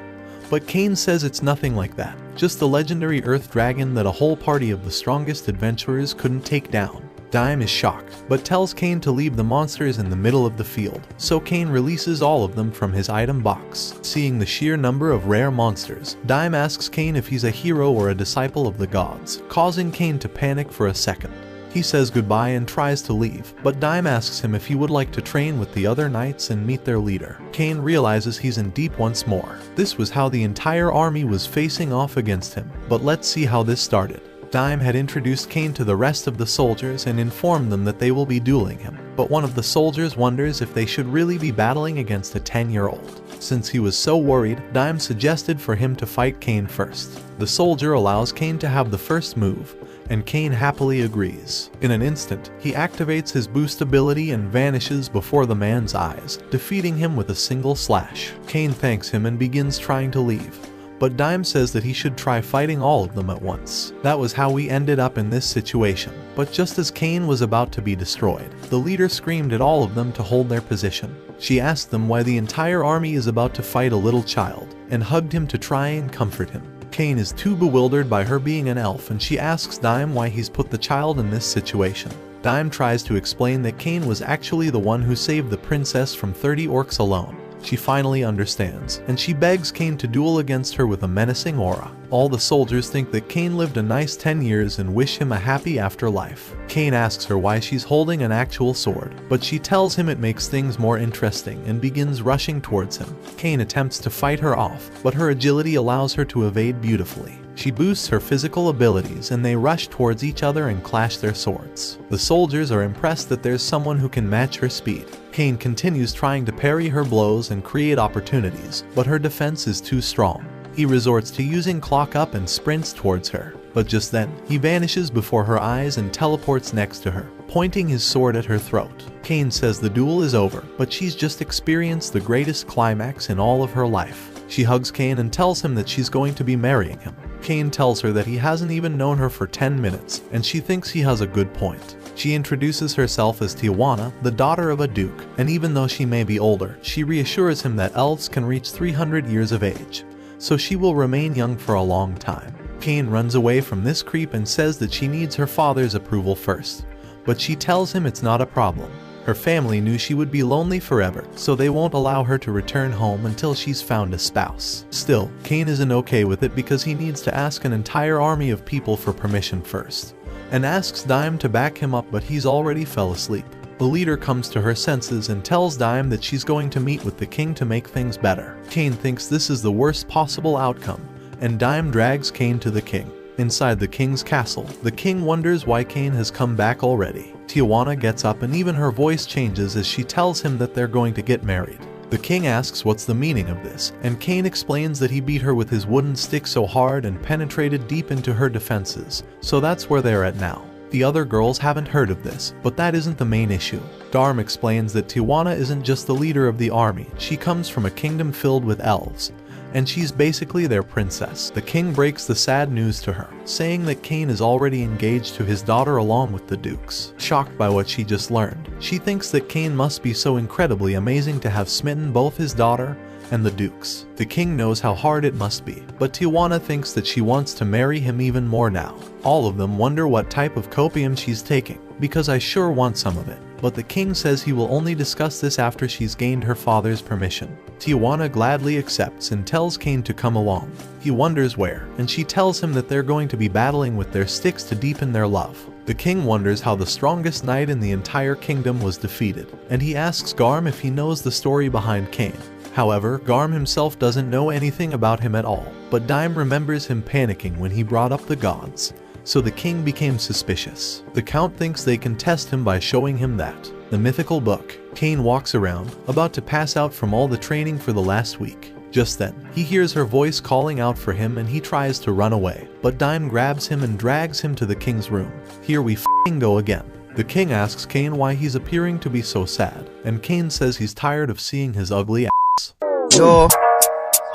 But Cain says it's nothing like that, just the legendary Earth Dragon that a whole party of the strongest adventurers couldn't take down. Dime is shocked, but tells Cain to leave the monsters in the middle of the field, so Cain releases all of them from his item box. Seeing the sheer number of rare monsters, Dime asks Cain if he's a hero or a disciple of the gods, causing Cain to panic for a second. He says goodbye and tries to leave, but Dime asks him if he would like to train with the other knights and meet their leader. Cain realizes he's in deep once more. This was how the entire army was facing off against him, but let's see how this started. Dime had introduced Cain to the rest of the soldiers and informed them that they will be dueling him, but one of the soldiers wonders if they should really be battling against a 10-year-old. Since he was so worried, Dime suggested for him to fight Cain first. The soldier allows Cain to have the first move, and Cain happily agrees. In an instant, he activates his boost ability and vanishes before the man's eyes, defeating him with a single slash. Cain thanks him and begins trying to leave, but Dime says that he should try fighting all of them at once. That was how we ended up in this situation. But just as Cain was about to be destroyed, the leader screamed at all of them to hold their position. She asked them why the entire army is about to fight a little child, and hugged him to try and comfort him. Cain is too bewildered by her being an elf, and she asks Dime why he's put the child in this situation. Dime tries to explain that Cain was actually the one who saved the princess from 30 orcs alone. She finally understands, and she begs Cain to duel against her with a menacing aura. All the soldiers think that Cain lived a nice 10 years and wish him a happy afterlife. Cain asks her why she's holding an actual sword, but she tells him it makes things more interesting and begins rushing towards him. Cain attempts to fight her off, but her agility allows her to evade beautifully. She boosts her physical abilities and they rush towards each other and clash their swords. The soldiers are impressed that there's someone who can match her speed. Cain continues trying to parry her blows and create opportunities, but her defense is too strong. He resorts to using clock up and sprints towards her, but just then, he vanishes before her eyes and teleports next to her, pointing his sword at her throat. Cain says the duel is over, but she's just experienced the greatest climax in all of her life. She hugs Cain and tells him that she's going to be marrying him. Cain tells her that he hasn't even known her for 10 minutes, and she thinks he has a good point. She introduces herself as Tijuana, the daughter of a duke, and even though she may be older, she reassures him that elves can reach 300 years of age, so she will remain young for a long time. Cain runs away from this creep and says that she needs her father's approval first, but she tells him it's not a problem. Her family knew she would be lonely forever, so they won't allow her to return home until she's found a spouse. Still, Cain isn't okay with it because he needs to ask an entire army of people for permission first, and asks Dime to back him up, but he's already fell asleep. The leader comes to her senses and tells Dime that she's going to meet with the king to make things better. Cain thinks this is the worst possible outcome, and Dime drags Cain to the king. Inside the king's castle, the king wonders why Cain has come back already. Tijuana gets up and even her voice changes as she tells him that they're going to get married. The king asks what's the meaning of this, and Cain explains that he beat her with his wooden stick so hard and penetrated deep into her defenses, so that's where they're at now. The other girls haven't heard of this, but that isn't the main issue. Dime explains that Tijuana isn't just the leader of the army, she comes from a kingdom filled with elves, and she's basically their princess. The king breaks the sad news to her, saying that Cain is already engaged to his daughter along with the dukes. Shocked by what she just learned, she thinks that Cain must be so incredibly amazing to have smitten both his daughter and the dukes. The king knows how hard it must be, but Tijuana thinks that she wants to marry him even more now. All of them wonder what type of copium she's taking, because I sure want some of it. But the king says he will only discuss this after she's gained her father's permission. Tijuana gladly accepts and tells Cain to come along. He wonders where, and she tells him that they're going to be battling with their sticks to deepen their love. The king wonders how the strongest knight in the entire kingdom was defeated, and he asks Garm if he knows the story behind Cain. However, Garm himself doesn't know anything about him at all, but Dime remembers him panicking when he brought up the gods, so the king became suspicious. The count thinks they can test him by showing him that. The mythical book. Cain walks around, about to pass out from all the training for the last week. Just then, he hears her voice calling out for him and he tries to run away, but Dime grabs him and drags him to the king's room. Here we f***ing go again. The king asks Cain why he's appearing to be so sad, and Cain says he's tired of seeing his ugly ass. Yo,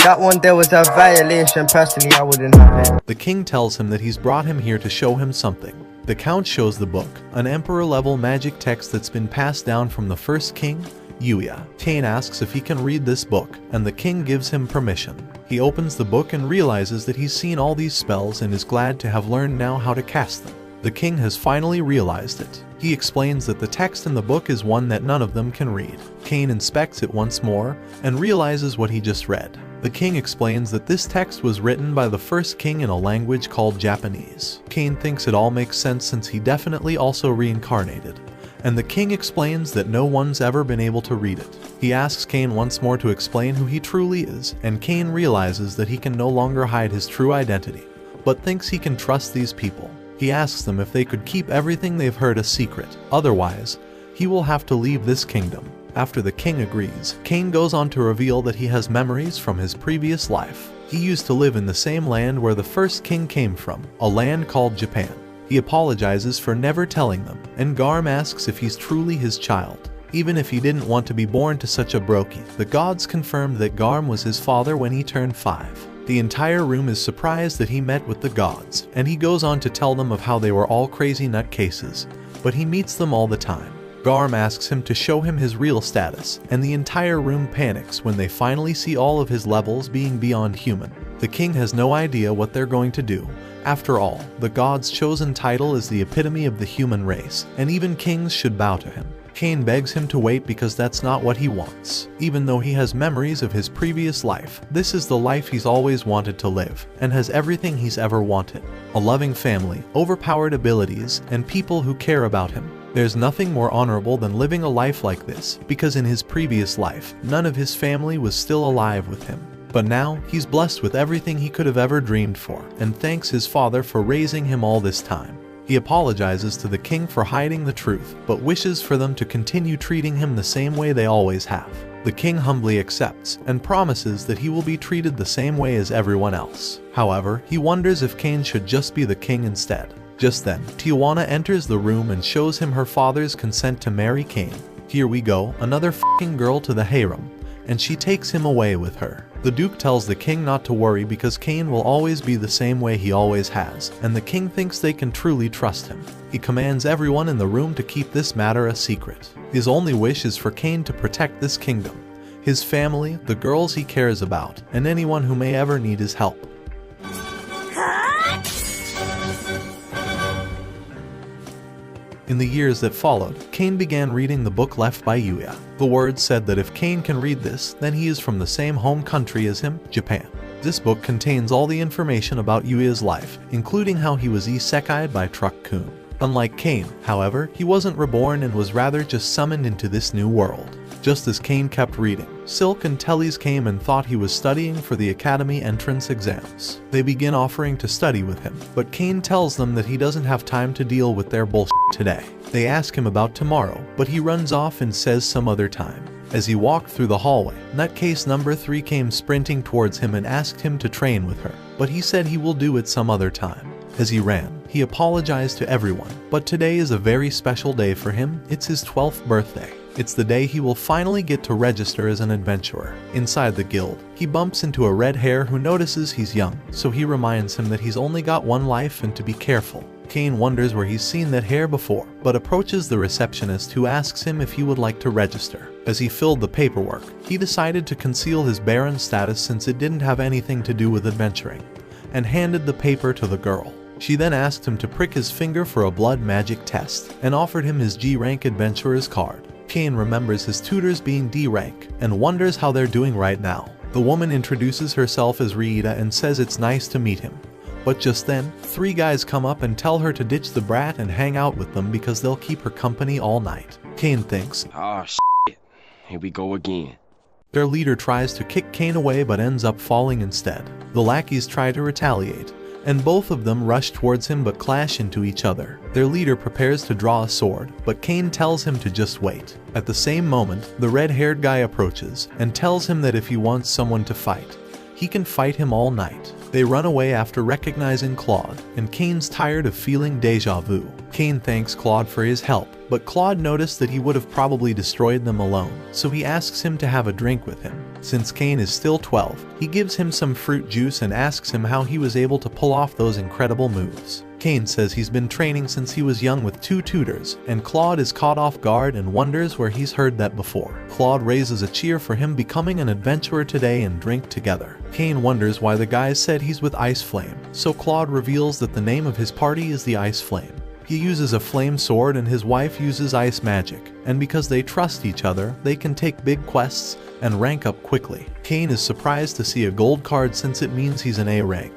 that one there was a violation. Personally, I wouldn't have it. The king tells him that he's brought him here to show him something. The count shows the book, an emperor-level magic text that's been passed down from the first king, Yuya. Cain asks if he can read this book, and the king gives him permission. He opens the book and realizes that he's seen all these spells and is glad to have learned now how to cast them. The king has finally realized it. He explains that the text in the book is one that none of them can read. Cain inspects it once more and realizes what he just read. The king explains that this text was written by the first king in a language called Japanese. Cain thinks it all makes sense since he definitely also reincarnated. And the king explains that no one's ever been able to read it. He asks Cain once more to explain who he truly is, and Cain realizes that he can no longer hide his true identity, but thinks he can trust these people. He asks them if they could keep everything they've heard a secret, otherwise, he will have to leave this kingdom. After the king agrees, Cain goes on to reveal that he has memories from his previous life. He used to live in the same land where the first king came from, a land called Japan. He apologizes for never telling them, and Garm asks if he's truly his child. Even if he didn't want to be born to such a brokey, the gods confirmed that Garm was his father when he turned 5. The entire room is surprised that he met with the gods, and he goes on to tell them of how they were all crazy nutcases, but he meets them all the time. Garm asks him to show him his real status, and the entire room panics when they finally see all of his levels being beyond human. The king has no idea what they're going to do. After all, the god's chosen title is the epitome of the human race, and even kings should bow to him. Cain begs him to wait because that's not what he wants. Even though he has memories of his previous life, this is the life he's always wanted to live, and has everything he's ever wanted. A loving family, overpowered abilities, and people who care about him. There's nothing more honorable than living a life like this, because in his previous life, none of his family was still alive with him. But now, he's blessed with everything he could have ever dreamed for, and thanks his father for raising him all this time. He apologizes to the king for hiding the truth, but wishes for them to continue treating him the same way they always have. The king humbly accepts, and promises that he will be treated the same way as everyone else. However, he wonders if Cain should just be the king instead. Just then, Tijuana enters the room and shows him her father's consent to marry Cain. Here we go, another f***ing girl to the harem, and she takes him away with her. The Duke tells the king not to worry because Cain will always be the same way he always has, and the king thinks they can truly trust him. He commands everyone in the room to keep this matter a secret. His only wish is for Cain to protect this kingdom, his family, the girls he cares about, and anyone who may ever need his help. In the years that followed, Cain began reading the book left by Yuya. The words said that if Cain can read this, then he is from the same home country as him, Japan. This book contains all the information about Yuya's life, including how he was isekai'd by Truck-kun. Unlike Cain, however, he wasn't reborn and was rather just summoned into this new world. Just as Cain kept reading, Silk and Tellys came and thought he was studying for the academy entrance exams. They begin offering to study with him, but Cain tells them that he doesn't have time to deal with their bullshit today. They ask him about tomorrow, but he runs off and says some other time. As he walked through the hallway, nutcase number 3 came sprinting towards him and asked him to train with her, but he said he will do it some other time. As he ran, he apologized to everyone, but today is a very special day for him. It's his 12th birthday. It's the day he will finally get to register as an adventurer. Inside the guild, he bumps into a red hair who notices he's young, so he reminds him that he's only got one life and to be careful. Cain wonders where he's seen that hair before, but approaches the receptionist who asks him if he would like to register. As he filled the paperwork, he decided to conceal his barren status since it didn't have anything to do with adventuring, and handed the paper to the girl. She then asked him to prick his finger for a blood magic test, and offered him his G-rank adventurer's card. Cain remembers his tutors being D-rank, and wonders how they're doing right now. The woman introduces herself as Riita and says it's nice to meet him. But just then, 3 guys come up and tell her to ditch the brat and hang out with them because they'll keep her company all night. Cain thinks, "Ah, shit. Here we go again." Their leader tries to kick Cain away but ends up falling instead. The lackeys try to retaliate, and both of them rush towards him but clash into each other. Their leader prepares to draw a sword, but Cain tells him to just wait. At the same moment, the red-haired guy approaches and tells him that if he wants someone to fight, he can fight him all night. They run away after recognizing Claude, and Cain's tired of feeling deja vu. Cain thanks Claude for his help, but Claude noticed that he would have probably destroyed them alone, so he asks him to have a drink with him. Since Cain is still 12, he gives him some fruit juice and asks him how he was able to pull off those incredible moves. Cain says he's been training since he was young with 2 tutors, and Claude is caught off guard and wonders where he's heard that before. Claude raises a cheer for him becoming an adventurer today and drink together. Cain wonders why the guys said he's with Ice Flame, so Claude reveals that the name of his party is the Ice Flame. He uses a flame sword and his wife uses ice magic, and because they trust each other, they can take big quests and rank up quickly. Cain is surprised to see a gold card since it means he's an A rank,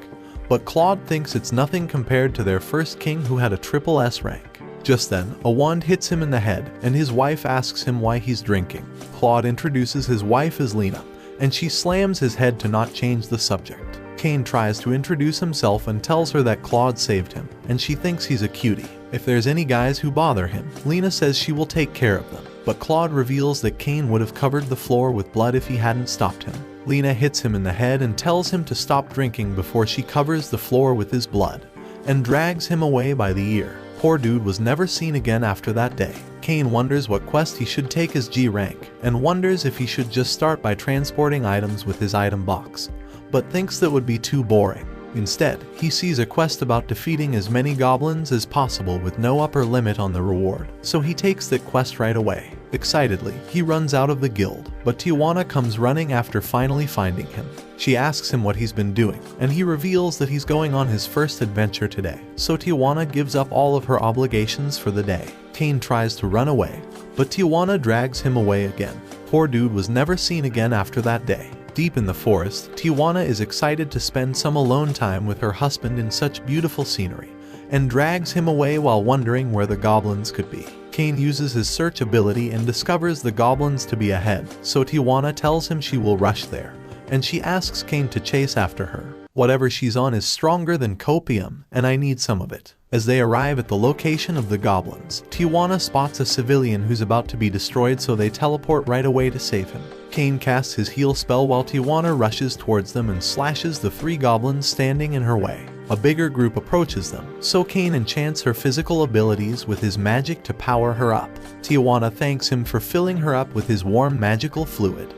but Claude thinks it's nothing compared to their first king who had a triple S rank. Just then, a wand hits him in the head, and his wife asks him why he's drinking. Claude introduces his wife as Lena, and she slams his head to not change the subject. Cain tries to introduce himself and tells her that Claude saved him, and she thinks he's a cutie. If there's any guys who bother him, Lena says she will take care of them, but Claude reveals that Cain would have covered the floor with blood if he hadn't stopped him. Lena hits him in the head and tells him to stop drinking before she covers the floor with his blood, and drags him away by the ear. Poor dude was never seen again after that day. Cain wonders what quest he should take as G rank, and wonders if he should just start by transporting items with his item box, but thinks that would be too boring. Instead, he sees a quest about defeating as many goblins as possible with no upper limit on the reward, so he takes that quest right away. Excitedly, he runs out of the guild, but Tijuana comes running after finally finding him. She asks him what he's been doing, and he reveals that he's going on his first adventure today, so Tijuana gives up all of her obligations for the day. Cain tries to run away, but Tijuana drags him away again. Poor dude was never seen again after that day. Deep in the forest, Tijuana is excited to spend some alone time with her husband in such beautiful scenery, and drags him away while wondering where the goblins could be. Cain uses his search ability and discovers the goblins to be ahead, so Tijuana tells him she will rush there, and she asks Cain to chase after her. Whatever she's on is stronger than copium, and I need some of it. As they arrive at the location of the goblins, Tijuana spots a civilian who's about to be destroyed, so they teleport right away to save him. Cain casts his heal spell while Tijuana rushes towards them and slashes the 3 goblins standing in her way. A bigger group approaches them, so Cain enchants her physical abilities with his magic to power her up. Tijuana thanks him for filling her up with his warm magical fluid.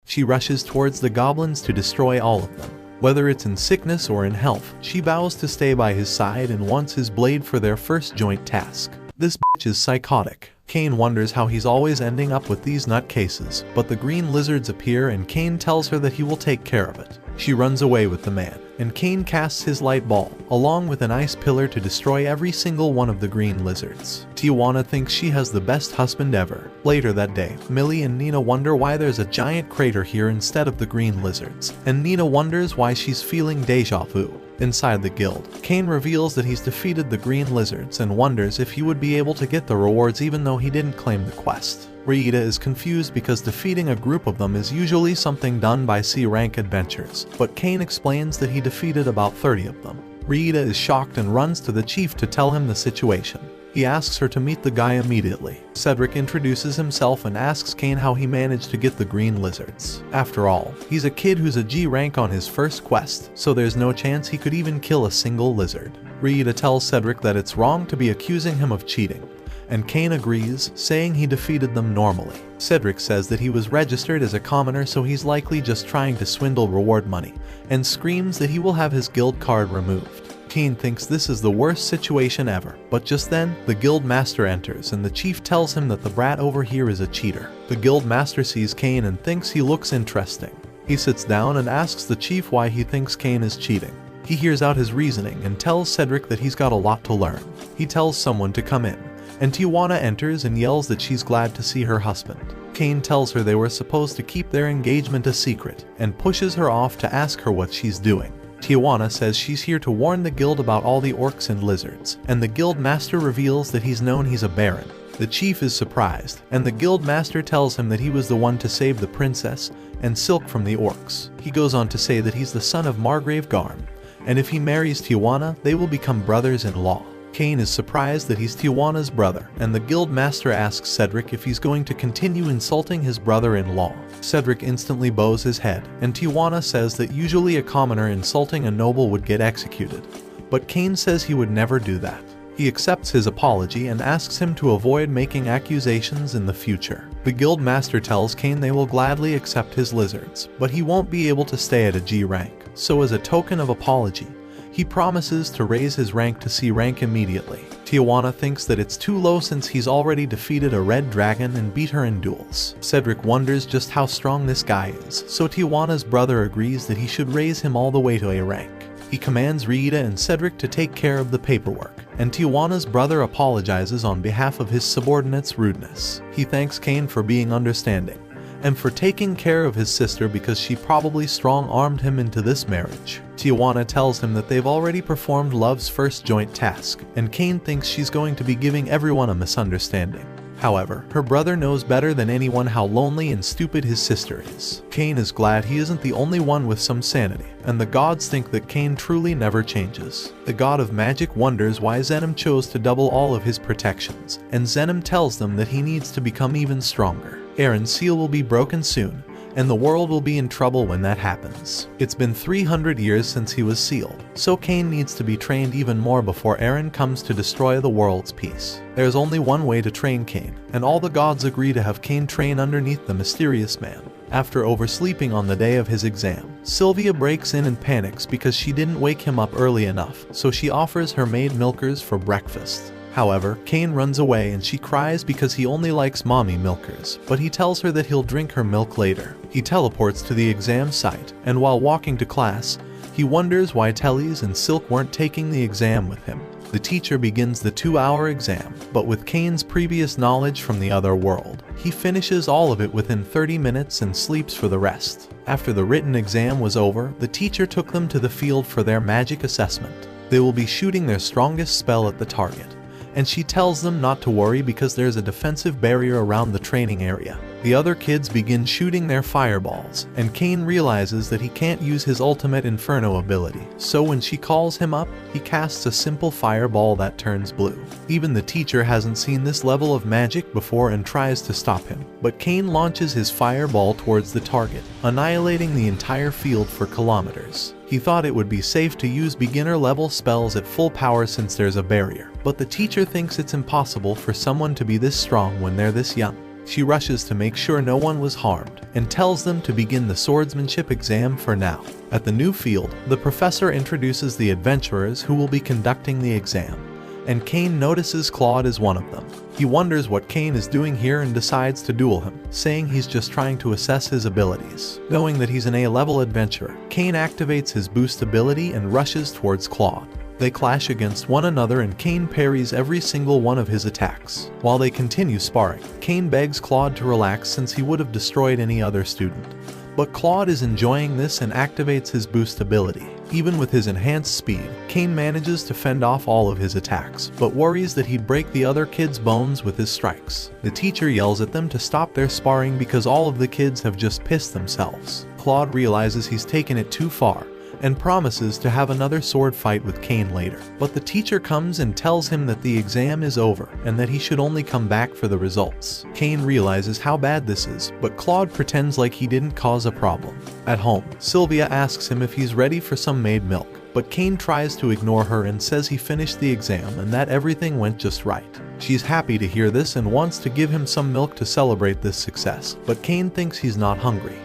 She rushes towards the goblins to destroy all of them. Whether it's in sickness or in health, she vows to stay by his side and wants his blade for their first joint task. This bitch is psychotic. Cain wonders how he's always ending up with these nutcases, but the green lizards appear and Cain tells her that he will take care of it. She runs away with the man, and Cain casts his light ball, along with an ice pillar to destroy every single one of the green lizards. Tijuana thinks she has the best husband ever. Later that day, Millie and Nina wonder why there's a giant crater here instead of the green lizards, and Nina wonders why she's feeling deja vu. Inside the guild, Cain reveals that he's defeated the green lizards and wonders if he would be able to get the rewards even though he didn't claim the quest. Rita is confused because defeating a group of them is usually something done by C-rank adventurers, but Cain explains that he defeated about 30 of them. Rita is shocked and runs to the chief to tell him the situation. He asks her to meet the guy immediately. Cedric introduces himself and asks Cain how he managed to get the green lizards. After all, he's a kid who's a G rank on his first quest, so there's no chance he could even kill a single lizard. Rita tells Cedric that it's wrong to be accusing him of cheating, and Cain agrees, saying he defeated them normally. Cedric says that he was registered as a commoner, so he's likely just trying to swindle reward money, and screams that he will have his guild card removed. Cain thinks this is the worst situation ever, but just then, the guild master enters and the chief tells him that the brat over here is a cheater. The guild master sees Cain and thinks he looks interesting. He sits down and asks the chief why he thinks Cain is cheating. He hears out his reasoning and tells Cedric that he's got a lot to learn. He tells someone to come in, and Tijuana enters and yells that she's glad to see her husband. Cain tells her they were supposed to keep their engagement a secret, and pushes her off to ask her what she's doing. Tijuana says she's here to warn the guild about all the orcs and lizards, and the guild master reveals that he's a baron. The chief is surprised, and the guild master tells him that he was the one to save the princess and Silk from the orcs. He goes on to say that he's the son of Margrave Garm, and if he marries Tijuana, they will become brothers-in-law. Cain is surprised that he's Tijuana's brother, and the guild master asks Cedric if he's going to continue insulting his brother-in-law. Cedric instantly bows his head, and Tijuana says that usually a commoner insulting a noble would get executed, but Cain says he would never do that. He accepts his apology and asks him to avoid making accusations in the future. The guild master tells Cain they will gladly accept his lizards, but he won't be able to stay at a G rank, so as a token of apology, he promises to raise his rank to C rank immediately. Tijuana thinks that it's too low since he's already defeated a red dragon and beat her in duels. Cedric wonders just how strong this guy is, so Tijuana's brother agrees that he should raise him all the way to A rank. He commands Rita and Cedric to take care of the paperwork, and Tijuana's brother apologizes on behalf of his subordinate's rudeness. He thanks Kane for being understanding, and for taking care of his sister because she probably strong-armed him into this marriage. Tijuana tells him that they've already performed love's first joint task, and Kane thinks she's going to be giving everyone a misunderstanding. However, her brother knows better than anyone how lonely and stupid his sister is. Kane is glad he isn't the only one with some sanity, and the gods think that Kane truly never changes. The god of magic wonders why Zenom chose to double all of his protections, and Zenom tells them that he needs to become even stronger. Aaron's seal will be broken soon, and the world will be in trouble when that happens. It's been 300 years since he was sealed, so Kane needs to be trained even more before Aaron comes to destroy the world's peace. There's only one way to train Kane, and all the gods agree to have Kane train underneath the mysterious man. After oversleeping on the day of his exam, Sylvia breaks in and panics because she didn't wake him up early enough, so she offers her maid milkers for breakfast. However, Kane runs away and she cries because he only likes mommy milkers, but he tells her that he'll drink her milk later. He teleports to the exam site, and while walking to class, he wonders why Tellys and Silk weren't taking the exam with him. The teacher begins the 2-hour exam, but with Kane's previous knowledge from the other world, he finishes all of it within 30 minutes and sleeps for the rest. After the written exam was over, the teacher took them to the field for their magic assessment. They will be shooting their strongest spell at the target, and she tells them not to worry because there's a defensive barrier around the training area. The other kids begin shooting their fireballs, and Kane realizes that he can't use his ultimate Inferno ability, so when she calls him up, he casts a simple fireball that turns blue. Even the teacher hasn't seen this level of magic before and tries to stop him, but Kane launches his fireball towards the target, annihilating the entire field for kilometers. He thought it would be safe to use beginner-level spells at full power since there's a barrier, but the teacher thinks it's impossible for someone to be this strong when they're this young. She rushes to make sure no one was harmed, and tells them to begin the swordsmanship exam for now. At the new field, the professor introduces the adventurers who will be conducting the exam, and Kane notices Claude is one of them. He wonders what Kane is doing here and decides to duel him, saying he's just trying to assess his abilities. Knowing that he's an A-level adventurer, Kane activates his boost ability and rushes towards Claude. They clash against one another and Kane parries every single one of his attacks. While they continue sparring, Kane begs Claude to relax since he would have destroyed any other student. But Claude is enjoying this and activates his boost ability. Even with his enhanced speed, Kane manages to fend off all of his attacks, but worries that he'd break the other kids' bones with his strikes. The teacher yells at them to stop their sparring because all of the kids have just pissed themselves. Claude realizes he's taken it too far, and promises to have another sword fight with Kane later. But the teacher comes and tells him that the exam is over and that he should only come back for the results. Kane realizes how bad this is, but Claude pretends like he didn't cause a problem. At home, Sylvia asks him if he's ready for some maid milk, but Kane tries to ignore her and says he finished the exam and that everything went just right. She's happy to hear this and wants to give him some milk to celebrate this success, but Kane thinks he's not hungry.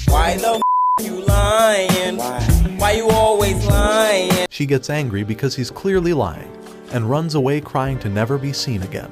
Why the you lying? Why you always lying? She gets angry because he's clearly lying, and runs away crying to never be seen again.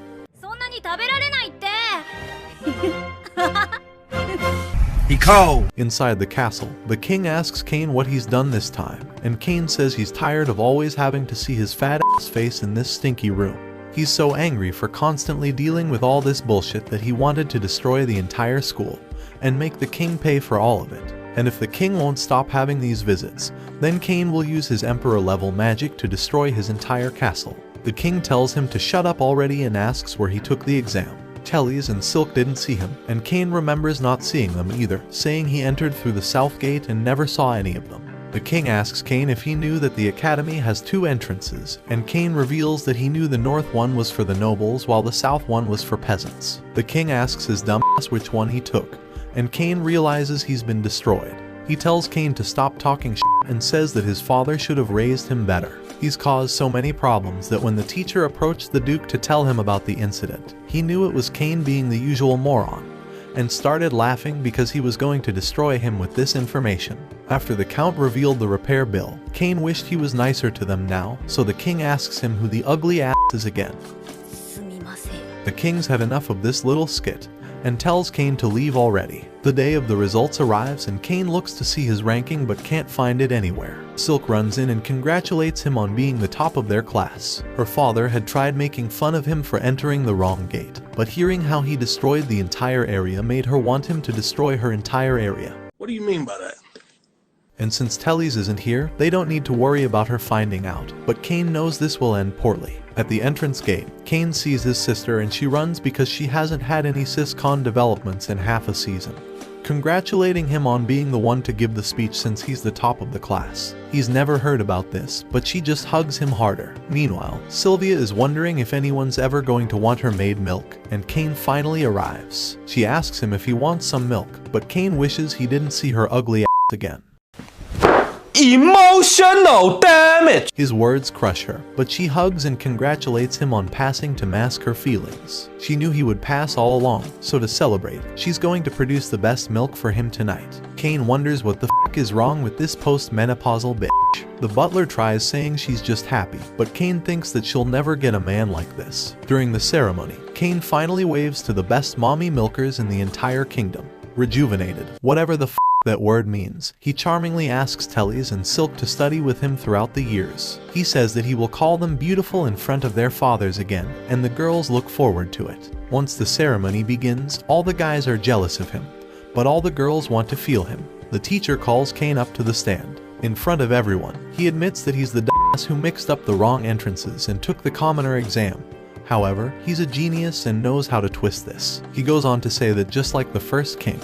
He cold. Inside the castle, the king asks Kane what he's done this time, and Kane says he's tired of always having to see his fat ass face in this stinky room. He's so angry for constantly dealing with all this bullshit that he wanted to destroy the entire school, and make the king pay for all of it. And if the king won't stop having these visits, then Kane will use his emperor-level magic to destroy his entire castle. The king tells him to shut up already and asks where he took the exam. Tellys and Silk didn't see him, and Kane remembers not seeing them either, saying he entered through the south gate and never saw any of them. The king asks Kane if he knew that the academy has 2 entrances, and Kane reveals that he knew the north one was for the nobles while the south one was for peasants. The king asks his dumbass which one he took, and Kane realizes he's been destroyed. He tells Kane to stop talking shit and says that his father should have raised him better. He's caused so many problems that when the teacher approached the Duke to tell him about the incident, he knew it was Kane being the usual moron, and started laughing because he was going to destroy him with this information. After the Count revealed the repair bill, Kane wished he was nicer to them now, so the king asks him who the ugly ass is again. The king's had enough of this little skit, and tells Cain to leave already. The day of the results arrives and Cain looks to see his ranking but can't find it anywhere. Silk runs in and congratulates him on being the top of their class. Her father had tried making fun of him for entering the wrong gate, but hearing how he destroyed the entire area made her want him to destroy her entire area. What do you mean by that? And since Tellys isn't here, they don't need to worry about her finding out, but Cain knows this will end poorly. At the entrance gate, Cain sees his sister and she runs because she hasn't had any syscon developments in half a season, congratulating him on being the one to give the speech since he's the top of the class. He's never heard about this, but she just hugs him harder. Meanwhile, Sylvia is wondering if anyone's ever going to want her maid milk, and Cain finally arrives. She asks him if he wants some milk, but Cain wishes he didn't see her ugly ass again. Emotional damage! His words crush her, but she hugs and congratulates him on passing to mask her feelings. She knew he would pass all along, so to celebrate, she's going to produce the best milk for him tonight. Cain wonders what the f*** is wrong with this post-menopausal bitch. The butler tries saying she's just happy, but Cain thinks that she'll never get a man like this. During the ceremony, Cain finally waves to the best mommy milkers in the entire kingdom. Rejuvenated, whatever the f*** that word means, he charmingly asks Tellys and Silk to study with him throughout the years. He says that he will call them beautiful in front of their fathers again, and the girls look forward to it. Once the ceremony begins, all the guys are jealous of him, but all the girls want to feel him. The teacher calls Cain up to the stand. In front of everyone, he admits that he's the dumbass who mixed up the wrong entrances and took the commoner exam. However, he's a genius and knows how to twist this. He goes on to say that just like the first king,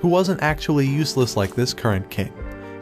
who wasn't actually useless like this current king,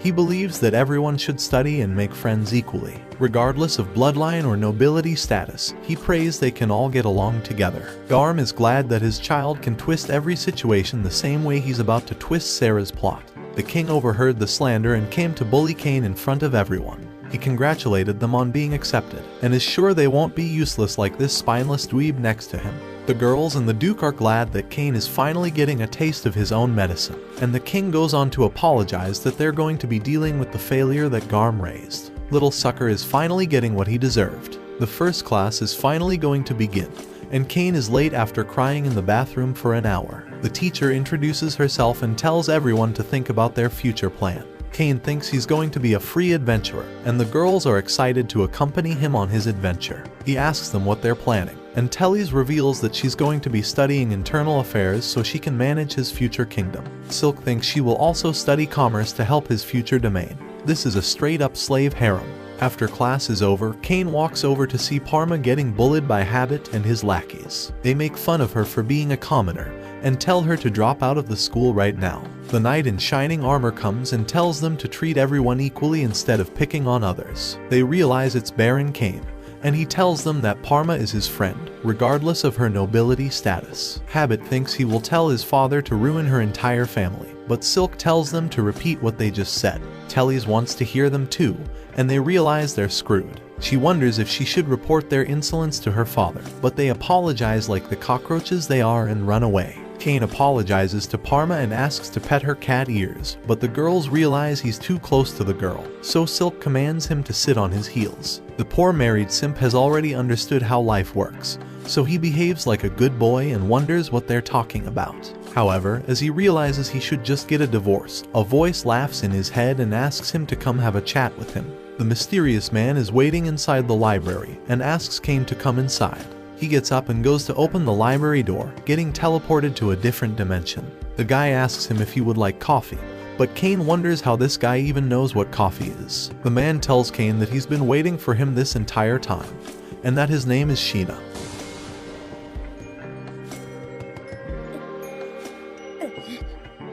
he believes that everyone should study and make friends equally. Regardless of bloodline or nobility status, he prays they can all get along together. Garm is glad that his child can twist every situation the same way he's about to twist Sarah's plot. The king overheard the slander and came to bully Cain in front of everyone. He congratulated them on being accepted, and is sure they won't be useless like this spineless dweeb next to him. The girls and the Duke are glad that Cain is finally getting a taste of his own medicine, and the king goes on to apologize that they're going to be dealing with the failure that Garm raised. Little sucker is finally getting what he deserved. The first class is finally going to begin, and Cain is late after crying in the bathroom for an hour. The teacher introduces herself and tells everyone to think about their future plan. Cain thinks he's going to be a free adventurer, and the girls are excited to accompany him on his adventure. He asks them what they're planning, and Tellys reveals that she's going to be studying internal affairs so she can manage his future kingdom. Silk thinks she will also study commerce to help his future domain. This is a straight-up slave harem. After class is over, Cain walks over to see Parma getting bullied by Habit and his lackeys. They make fun of her for being a commoner, and tell her to drop out of the school right now. The knight in shining armor comes and tells them to treat everyone equally instead of picking on others. They realize it's Baron Cain, and he tells them that Parma is his friend, regardless of her nobility status. Habit thinks he will tell his father to ruin her entire family, but Silk tells them to repeat what they just said. Tellys wants to hear them too, and they realize they're screwed. She wonders if she should report their insolence to her father, but they apologize like the cockroaches they are and run away. Cain apologizes to Parma and asks to pet her cat ears, but the girls realize he's too close to the girl, so Silk commands him to sit on his heels. The poor married simp has already understood how life works, so he behaves like a good boy and wonders what they're talking about. However, as he realizes he should just get a divorce, a voice laughs in his head and asks him to come have a chat with him. The mysterious man is waiting inside the library and asks Cain to come inside. He gets up and goes to open the library door, getting teleported to a different dimension. The guy asks him if he would like coffee, but Cain wonders how this guy even knows what coffee is. The man tells Cain that he's been waiting for him this entire time, and that his name is Sheena.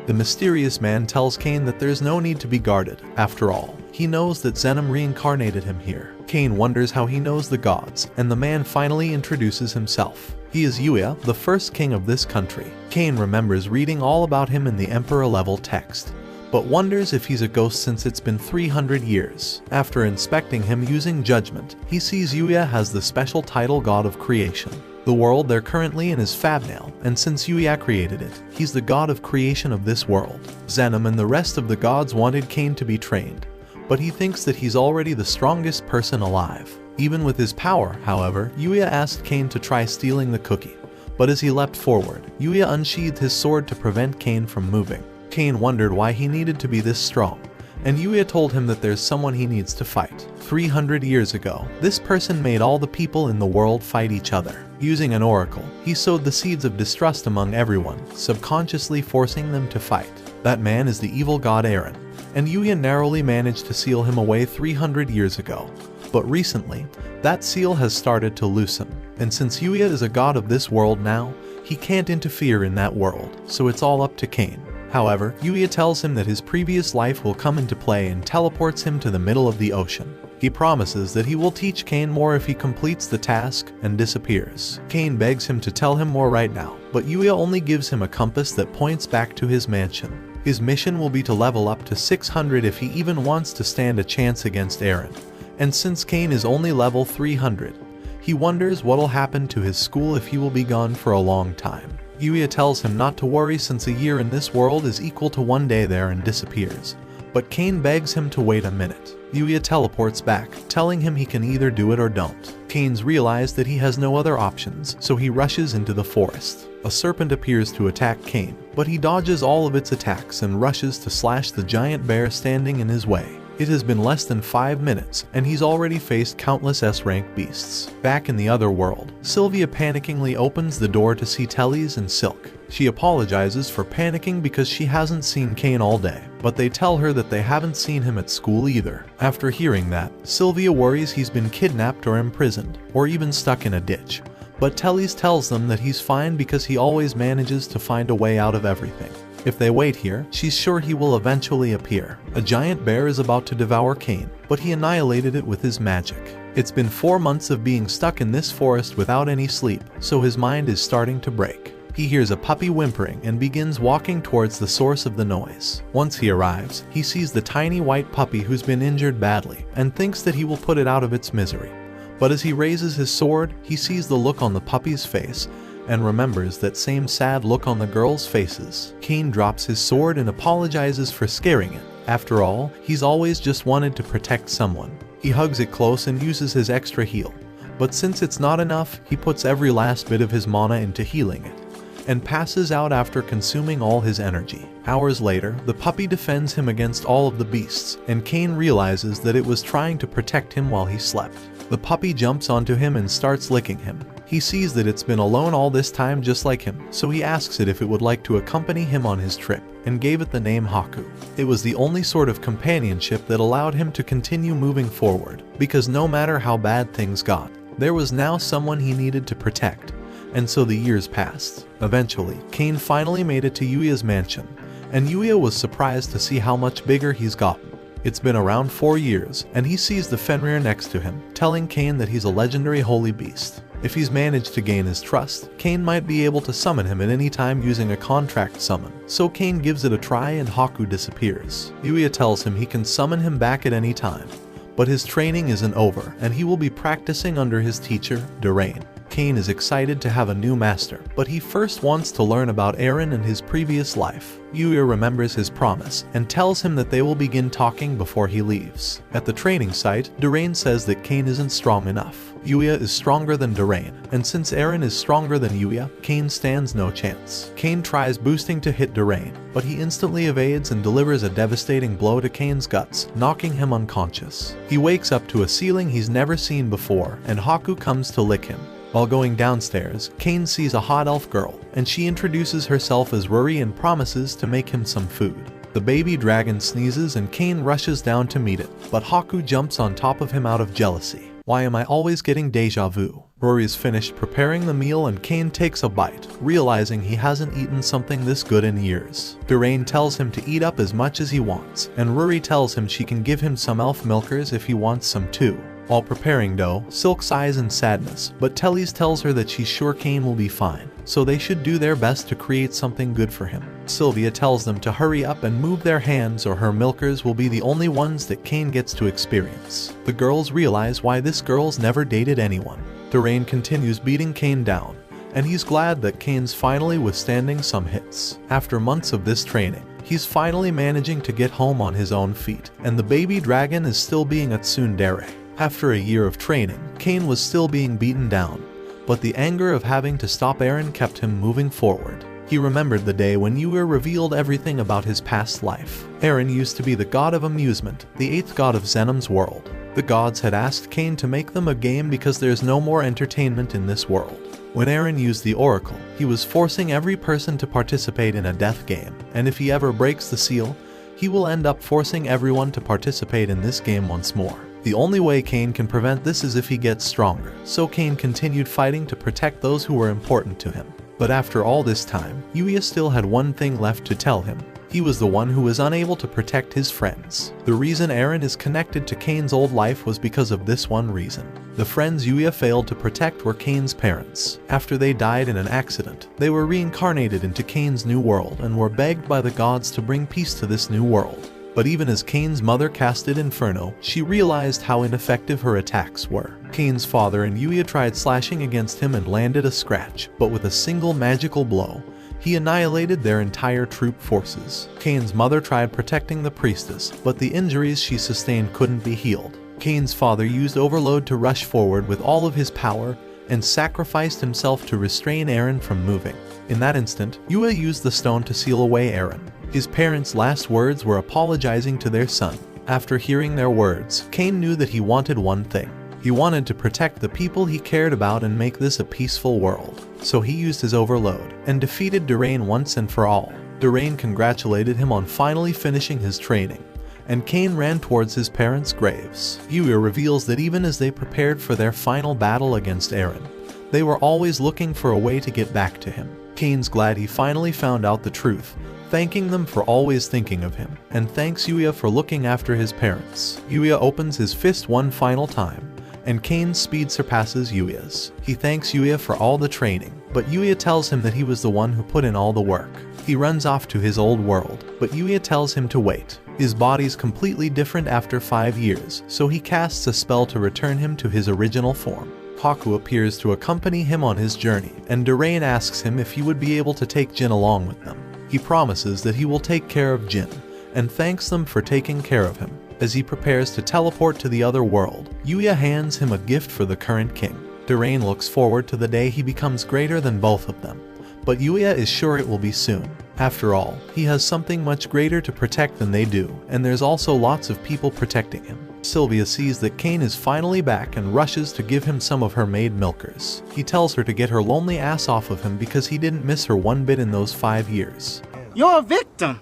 The mysterious man tells Cain that there's no need to be guarded. After all, he knows that Zenom reincarnated him here. Cain wonders how he knows the gods, and the man finally introduces himself. He is Yuya, the first king of this country. Cain remembers reading all about him in the Emperor-level text, but wonders if he's a ghost since it's been 300 years. After inspecting him using judgment, he sees Yuya has the special title God of Creation. The world they're currently in is Fabnail, and since Yuya created it, he's the god of creation of this world. Zenom and the rest of the gods wanted Cain to be trained, but he thinks that he's already the strongest person alive. Even with his power, however, Yuya asked Cain to try stealing the cookie, But as he leapt forward, Yuya unsheathed his sword to prevent Cain from moving. Cain wondered why he needed to be this strong, and Yuya told him that there's someone he needs to fight. 300 years ago, this person made all the people in the world fight each other. Using an oracle, he sowed the seeds of distrust among everyone, subconsciously forcing them to fight. That man is the evil god Eren, and Yuya narrowly managed to seal him away 300 years ago. But recently, that seal has started to loosen, and since Yuya is a god of this world now, he can't interfere in that world, so it's all up to Cain. However, Yuya tells him that his previous life will come into play and teleports him to the middle of the ocean. He promises that he will teach Cain more if he completes the task and disappears. Cain begs him to tell him more right now, but Yuya only gives him a compass that points back to his mansion. His mission will be to level up to 600 if he even wants to stand a chance against Eren. And since Cain is only level 300, he wonders what'll happen to his school if he will be gone for a long time. Yuya tells him not to worry since a year in this world is equal to one day there and disappears. But Cain begs him to wait a minute. Yuya teleports back, telling him he can either do it or don't. Cain's realized that he has no other options, so he rushes into the forest. A serpent appears to attack Cain, but he dodges all of its attacks and rushes to slash the giant bear standing in his way. It has been less than 5 minutes, and he's already faced countless S-rank beasts. Back in the other world, Sylvia panickingly opens the door to see Tellys and Silk. She apologizes for panicking because she hasn't seen Cain all day, but they tell her that they haven't seen him at school either. After hearing that, Sylvia worries he's been kidnapped or imprisoned, or even stuck in a ditch. But Tellys tells them that he's fine because he always manages to find a way out of everything. If they wait here, she's sure he will eventually appear. A giant bear is about to devour Cain, but he annihilated it with his magic. It's been 4 months of being stuck in this forest without any sleep, so his mind is starting to break. He hears a puppy whimpering and begins walking towards the source of the noise. Once he arrives, he sees the tiny white puppy who's been injured badly and thinks that he will put it out of its misery. But as he raises his sword, he sees the look on the puppy's face and remembers that same sad look on the girls' faces. Cain drops his sword and apologizes for scaring it. After all, he's always just wanted to protect someone. He hugs it close and uses his extra heal. But since it's not enough, he puts every last bit of his mana into healing it, and passes out after consuming all his energy. Hours later, the puppy defends him against all of the beasts, and Cain realizes that it was trying to protect him while he slept. The puppy jumps onto him and starts licking him. He sees that it's been alone all this time just like him, so he asks it if it would like to accompany him on his trip, and gave it the name Haku. It was the only sort of companionship that allowed him to continue moving forward, because no matter how bad things got, there was now someone he needed to protect, and so the years passed. Eventually, Cain finally made it to Yuya's mansion, and Yuya was surprised to see how much bigger he's gotten. It's been around 4 years, and he sees the Fenrir next to him, telling Cain that he's a legendary holy beast. If he's managed to gain his trust, Cain might be able to summon him at any time using a contract summon. So Cain gives it a try and Haku disappears. Yuya tells him he can summon him back at any time, but his training isn't over and he will be practicing under his teacher, Durain. Cain is excited to have a new master, but he first wants to learn about Eren and his previous life. Yuya remembers his promise and tells him that they will begin talking before he leaves. At the training site, Durain says that Cain isn't strong enough. Yuya is stronger than Durain, and since Eren is stronger than Yuya, Cain stands no chance. Cain tries boosting to hit Durain, but he instantly evades and delivers a devastating blow to Cain's guts, knocking him unconscious. He wakes up to a ceiling he's never seen before, and Haku comes to lick him. While going downstairs, Cain sees a hot elf girl, and she introduces herself as Ruri and promises to make him some food. The baby dragon sneezes and Cain rushes down to meet it, but Haku jumps on top of him out of jealousy. Why am I always getting deja vu? Rory's finished preparing the meal and Cain takes a bite, realizing he hasn't eaten something this good in years. Durain tells him to eat up as much as he wants, and Rory tells him she can give him some elf milkers if he wants some too. While preparing dough, Silk sighs in sadness, but Tellys tells her that she's sure Cain will be fine, so they should do their best to create something good for him. Sylvia tells them to hurry up and move their hands or her milkers will be the only ones that Cain gets to experience. The girls realize why this girl's never dated anyone. Durain continues beating Cain down, and he's glad that Cain's finally withstanding some hits. After months of this training, he's finally managing to get home on his own feet, and the baby dragon is still being a tsundere. After a year of training, Cain was still being beaten down, But the anger of having to stop Aaron kept him moving forward. He remembered the day when Yue revealed everything about his past life. Aaron used to be the god of amusement, the 8th god of Zenom's world. The gods had asked Cain to make them a game because there's no more entertainment in this world. When Aaron used the oracle, he was forcing every person to participate in a death game, and if he ever breaks the seal, he will end up forcing everyone to participate in this game once more. The only way Cain can prevent this is if he gets stronger, so Cain continued fighting to protect those who were important to him. But after all this time, Yue still had one thing left to tell him. He was the one who was unable to protect his friends. The reason Aaron is connected to Cain's old life was because of this one reason. The friends Yue failed to protect were Cain's parents. After they died in an accident, they were reincarnated into Cain's new world and were begged by the gods to bring peace to this new world. But even as Cain's mother casted Inferno, she realized how ineffective her attacks were. Cain's father and Yue tried slashing against him and landed a scratch, but with a single magical blow, he annihilated their entire troop forces. Cain's mother tried protecting the priestess, but the injuries she sustained couldn't be healed. Cain's father used Overload to rush forward with all of his power and sacrificed himself to restrain Aaron from moving. In that instant, Yue used the stone to seal away Aaron. His parents' last words were apologizing to their son. After hearing their words, Cain knew that he wanted one thing. He wanted to protect the people he cared about and make this a peaceful world. So he used his Overload and defeated Durain once and for all. Durain congratulated him on finally finishing his training, and Cain ran towards his parents' graves. Yue reveals that even as they prepared for their final battle against Aaron, they were always looking for a way to get back to him. Cain's glad he finally found out the truth, thanking them for always thinking of him, and thanks Yue for looking after his parents. Yue opens his fist one final time, and Cain's speed surpasses Yue's. He thanks Yue for all the training, but Yue tells him that he was the one who put in all the work. He runs off to his old world, but Yue tells him to wait. His body's completely different after 5 years, so he casts a spell to return him to his original form. Haku appears to accompany him on his journey, and Durain asks him if he would be able to take Jin along with them. He promises that he will take care of Jin, and thanks them for taking care of him. As he prepares to teleport to the other world, Yue hands him a gift for the current king. Durain looks forward to the day he becomes greater than both of them, but Yue is sure it will be soon. After all, he has something much greater to protect than they do, and there's also lots of people protecting him. Sylvia sees that Cain is finally back and rushes to give him some of her maid milkers. He tells her to get her lonely ass off of him because he didn't miss her one bit in those 5 years. You're a victim!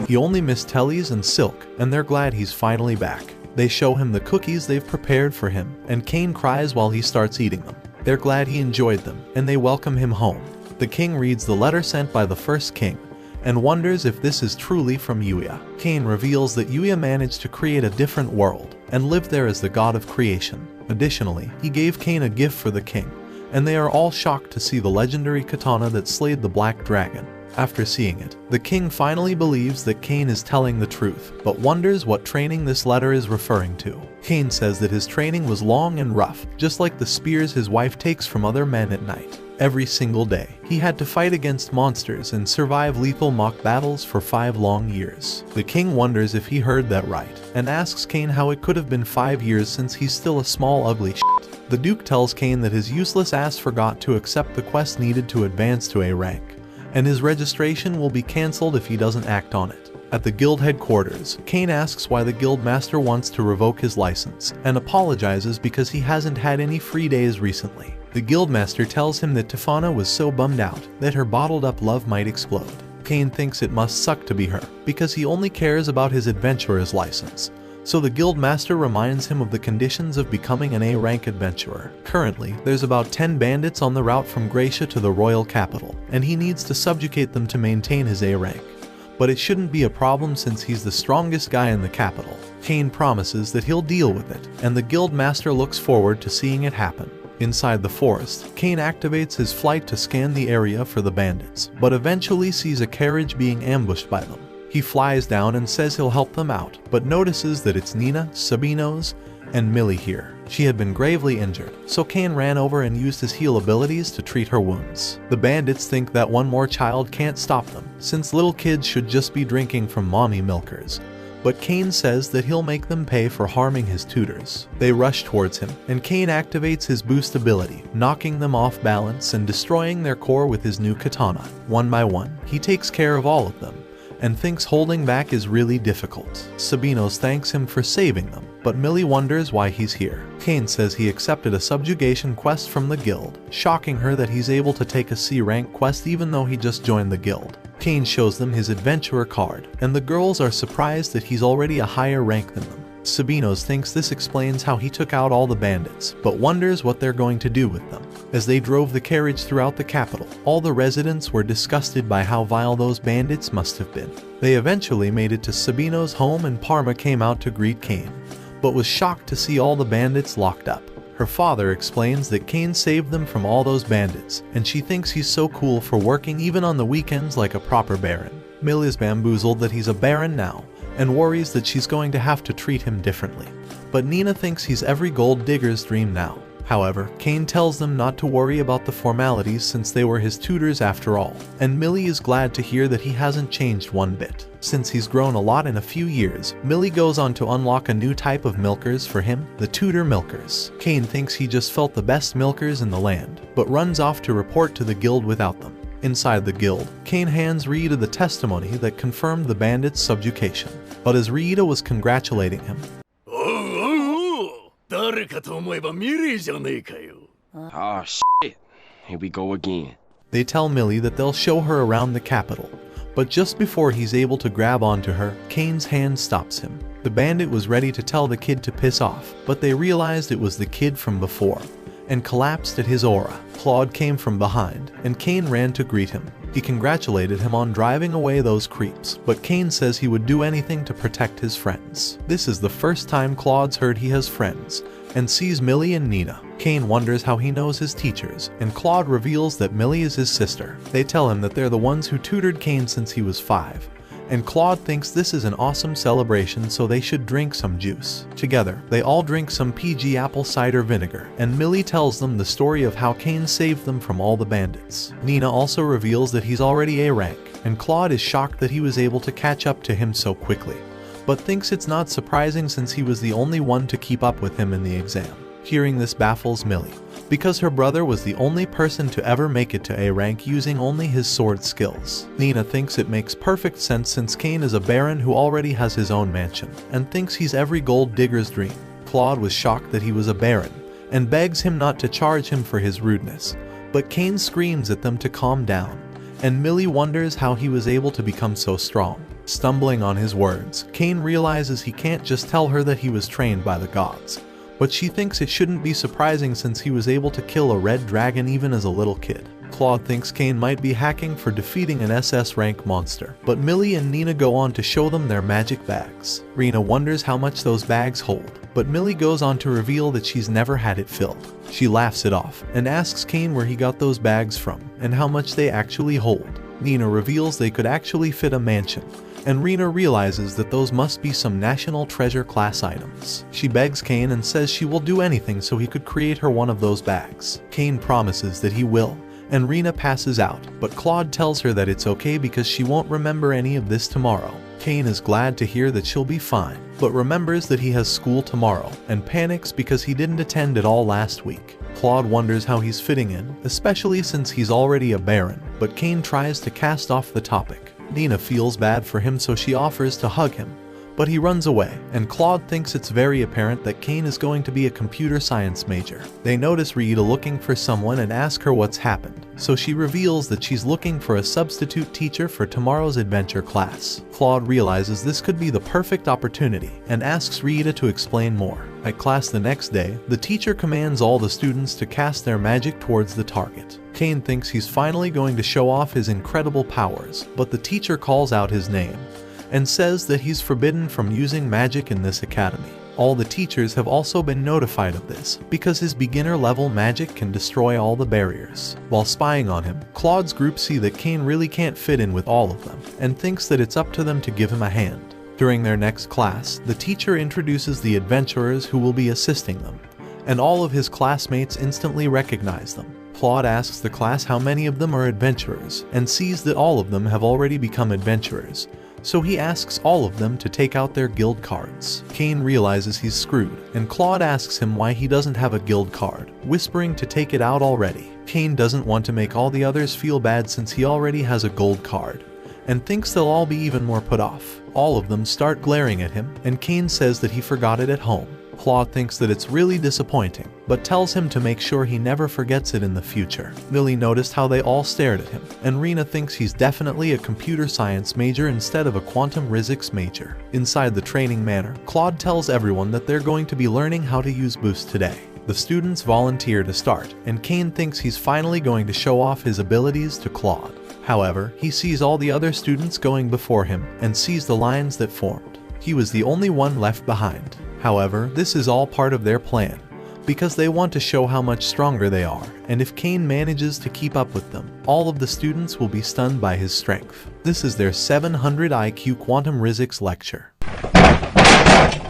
He only missed Telly's and Silk, and they're glad he's finally back. They show him the cookies they've prepared for him, and Cain cries while he starts eating them. They're glad he enjoyed them, and they welcome him home. The king reads the letter sent by the first king, and wonders if this is truly from Yue. Cain reveals that Yue managed to create a different world, and lived there as the god of creation. Additionally, he gave Cain a gift for the king, and they are all shocked to see the legendary katana that slayed the black dragon. After seeing it, the king finally believes that Cain is telling the truth, but wonders what training this letter is referring to. Cain says that his training was long and rough, just like the spears his wife takes from other men at night. Every single day, he had to fight against monsters and survive lethal mock battles for 5 long years. The king wonders if he heard that right, and asks Cain how it could have been 5 years since he's still a small ugly shit. The duke tells Cain that his useless ass forgot to accept the quest needed to advance to A rank, and his registration will be cancelled if he doesn't act on it. At the guild headquarters, Cain asks why the guild master wants to revoke his license, and apologizes because he hasn't had any free days recently. The guildmaster tells him that Tefana was so bummed out that her bottled up love might explode. Cain thinks it must suck to be her, because he only cares about his adventurer's license. So the guildmaster reminds him of the conditions of becoming an A-rank adventurer. Currently, there's about 10 bandits on the route from Gracia to the royal capital, and he needs to subjugate them to maintain his A rank. But it shouldn't be a problem since he's the strongest guy in the capital. Cain promises that he'll deal with it, and the guildmaster looks forward to seeing it happen. Inside the forest, Cain activates his flight to scan the area for the bandits, but eventually sees a carriage being ambushed by them. He flies down and says he'll help them out, but notices that it's Nina, Sabinos, and Millie here. She had been gravely injured, so Cain ran over and used his heal abilities to treat her wounds. The bandits think that one more child can't stop them, since little kids should just be drinking from mommy milkers. but Kane says that he'll make them pay for harming his tutors. They rush towards him, and Kane activates his boost ability, knocking them off balance and destroying their core with his new katana. One by one, he takes care of all of them, and thinks holding back is really difficult. Sabinos thanks him for saving them, but Millie wonders why he's here. Kane says he accepted a subjugation quest from the guild, shocking her that he's able to take a C rank quest even though he just joined the guild. Kane shows them his adventurer card, and the girls are surprised that he's already a higher rank than them. Sabinos thinks this explains how he took out all the bandits, but wonders what they're going to do with them. As they drove the carriage throughout the capital, all the residents were disgusted by how vile those bandits must have been. They eventually made it to Sabino's home, and Parma came out to greet Kane, but was shocked to see all the bandits locked up. Her father explains that Kane saved them from all those bandits, and she thinks he's so cool for working even on the weekends like a proper baron. Mill is bamboozled that he's a baron now, and worries that she's going to have to treat him differently. But Nina thinks he's every gold digger's dream now. However, Kane tells them not to worry about the formalities since they were his tutors after all, and Millie is glad to hear that he hasn't changed one bit. Since he's grown a lot in a few years, Millie goes on to unlock a new type of milkers for him, the tutor milkers. Kane thinks he just felt the best milkers in the land, but runs off to report to the guild without them. Inside the guild, Kane hands Rita the testimony that confirmed the bandits' subjugation. But as Rita was congratulating him, Oh shit, here we go again. They tell Millie that they'll show her around the capital. But just before he's able to grab onto her, Kane's hand stops him. The bandit was ready to tell the kid to piss off, but they realized it was the kid from before, and collapsed at his aura. Claude came from behind, and Kane ran to greet him. He congratulated him on driving away those creeps, but Kane says he would do anything to protect his friends. This is the first time Claude's heard he has friends, and sees Millie and Nina. Kane wonders how he knows his teachers, and Claude reveals that Millie is his sister. They tell him that they're the ones who tutored Kane since he was 5. And Claude thinks this is an awesome celebration, so they should drink some juice. Together, they all drink some PG apple cider vinegar, and Millie tells them the story of how Kane saved them from all the bandits. Nina also reveals that he's already A rank, and Claude is shocked that he was able to catch up to him so quickly, but thinks it's not surprising since he was the only one to keep up with him in the exam. Hearing this baffles Millie, because her brother was the only person to ever make it to A rank using only his sword skills. Nina thinks it makes perfect sense since Kane is a baron who already has his own mansion, and thinks he's every gold digger's dream. Claude was shocked that he was a baron, and begs him not to charge him for his rudeness, but Kane screams at them to calm down, and Millie wonders how he was able to become so strong. Stumbling on his words, Kane realizes he can't just tell her that he was trained by the gods, but she thinks it shouldn't be surprising since he was able to kill a red dragon even as a little kid. Claude thinks Kane might be hacking for defeating an SS rank monster, but Millie and Nina go on to show them their magic bags. Rena wonders how much those bags hold, but Millie goes on to reveal that she's never had it filled. She laughs it off and asks Kane where he got those bags from and how much they actually hold. Nina reveals they could actually fit a mansion, and Rena realizes that those must be some national treasure class items. She begs Kane and says she will do anything so he could create her one of those bags. Kane promises that he will, and Rena passes out, but Claude tells her that it's okay because she won't remember any of this tomorrow. Kane is glad to hear that she'll be fine, but remembers that he has school tomorrow, and panics because he didn't attend at all last week. Claude wonders how he's fitting in, especially since he's already a baron, but Kane tries to cast off the topic. Nina feels bad for him, so she offers to hug him, but he runs away, and Claude thinks it's very apparent that Kane is going to be a computer science major. They notice Rita looking for someone and ask her what's happened, so she reveals that she's looking for a substitute teacher for tomorrow's adventure class. Claude realizes this could be the perfect opportunity and asks Rita to explain more. At class the next day, the teacher commands all the students to cast their magic towards the target. Kane thinks he's finally going to show off his incredible powers, but the teacher calls out his name and says that he's forbidden from using magic in this academy. All the teachers have also been notified of this, because his beginner-level magic can destroy all the barriers. While spying on him, Claude's group see that Kane really can't fit in with all of them, and thinks that it's up to them to give him a hand. During their next class, the teacher introduces the adventurers who will be assisting them, and all of his classmates instantly recognize them. Claude asks the class how many of them are adventurers, and sees that all of them have already become adventurers, so he asks all of them to take out their guild cards. Cain realizes he's screwed, and Claude asks him why he doesn't have a guild card, whispering to take it out already. Cain doesn't want to make all the others feel bad since he already has a gold card, and thinks they'll all be even more put off. All of them start glaring at him, and Cain says that he forgot it at home. Claude thinks that it's really disappointing, but tells him to make sure he never forgets it in the future. Lily noticed how they all stared at him, and Rena thinks he's definitely a computer science major instead of a quantum physics major. Inside the training manor, Claude tells everyone that they're going to be learning how to use Boost today. The students volunteer to start, and Cain thinks he's finally going to show off his abilities to Claude. However, he sees all the other students going before him and sees the lines that formed. He was the only one left behind. However, this is all part of their plan, because they want to show how much stronger they are, and if Cain manages to keep up with them, all of the students will be stunned by his strength. This is their 700 IQ quantum physics lecture.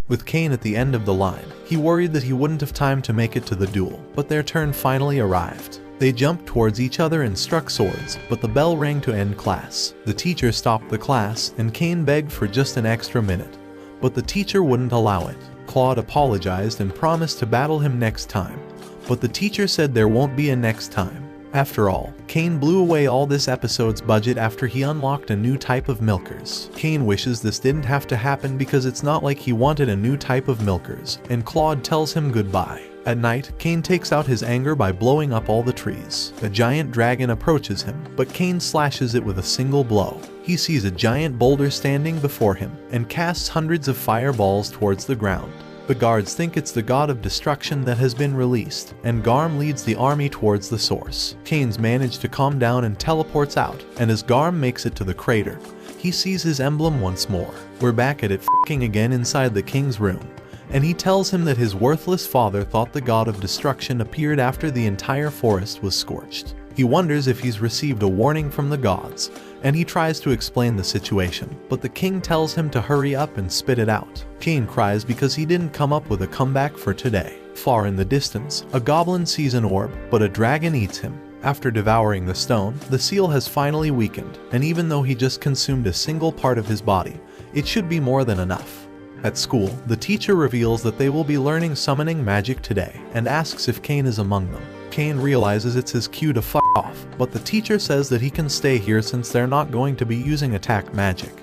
With Cain at the end of the line, he worried that he wouldn't have time to make it to the duel, but their turn finally arrived. They jumped towards each other and struck swords, but the bell rang to end class. The teacher stopped the class, and Cain begged for just an extra minute, but the teacher wouldn't allow it. Claude apologized and promised to battle him next time, but the teacher said there won't be a next time. After all, Cain blew away all this episode's budget after he unlocked a new type of milkers. Cain wishes this didn't have to happen because it's not like he wanted a new type of milkers, and Claude tells him goodbye. At night, Cain takes out his anger by blowing up all the trees. A giant dragon approaches him, but Cain slashes it with a single blow. He sees a giant boulder standing before him and casts hundreds of fireballs towards the ground. The guards think it's the god of destruction that has been released, and Garm leads the army towards the source. Cain's managed to calm down and teleports out, and as Garm makes it to the crater, he sees his emblem once more. We're back at it f***ing again inside the king's room, and he tells him that his worthless father thought the god of destruction appeared after the entire forest was scorched. He wonders if he's received a warning from the gods, and he tries to explain the situation, but the king tells him to hurry up and spit it out. Cain cries because he didn't come up with a comeback for today. Far in the distance, a goblin sees an orb, but a dragon eats him. After devouring the stone, the seal has finally weakened, and even though he just consumed a single part of his body, it should be more than enough. At school, the teacher reveals that they will be learning summoning magic today, and asks if Cain is among them. Cain realizes it's his cue to f*** off, but the teacher says that he can stay here since they're not going to be using attack magic,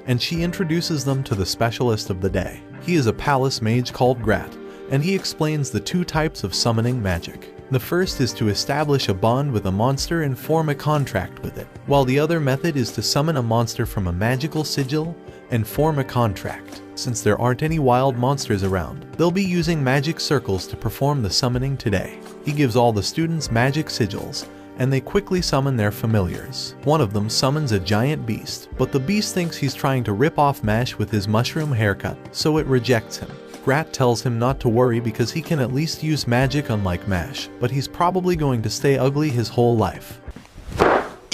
and she introduces them to the specialist of the day. He is a palace mage called Grat, and he explains the two types of summoning magic. The first is to establish a bond with a monster and form a contract with it, while the other method is to summon a monster from a magical sigil and form a contract. Since there aren't any wild monsters around, they'll be using magic circles to perform the summoning today. He gives all the students magic sigils, and they quickly summon their familiars. One of them summons a giant beast, but the beast thinks he's trying to rip off Mash with his mushroom haircut, so it rejects him. Grat tells him not to worry because he can at least use magic unlike Mash, but he's probably going to stay ugly his whole life.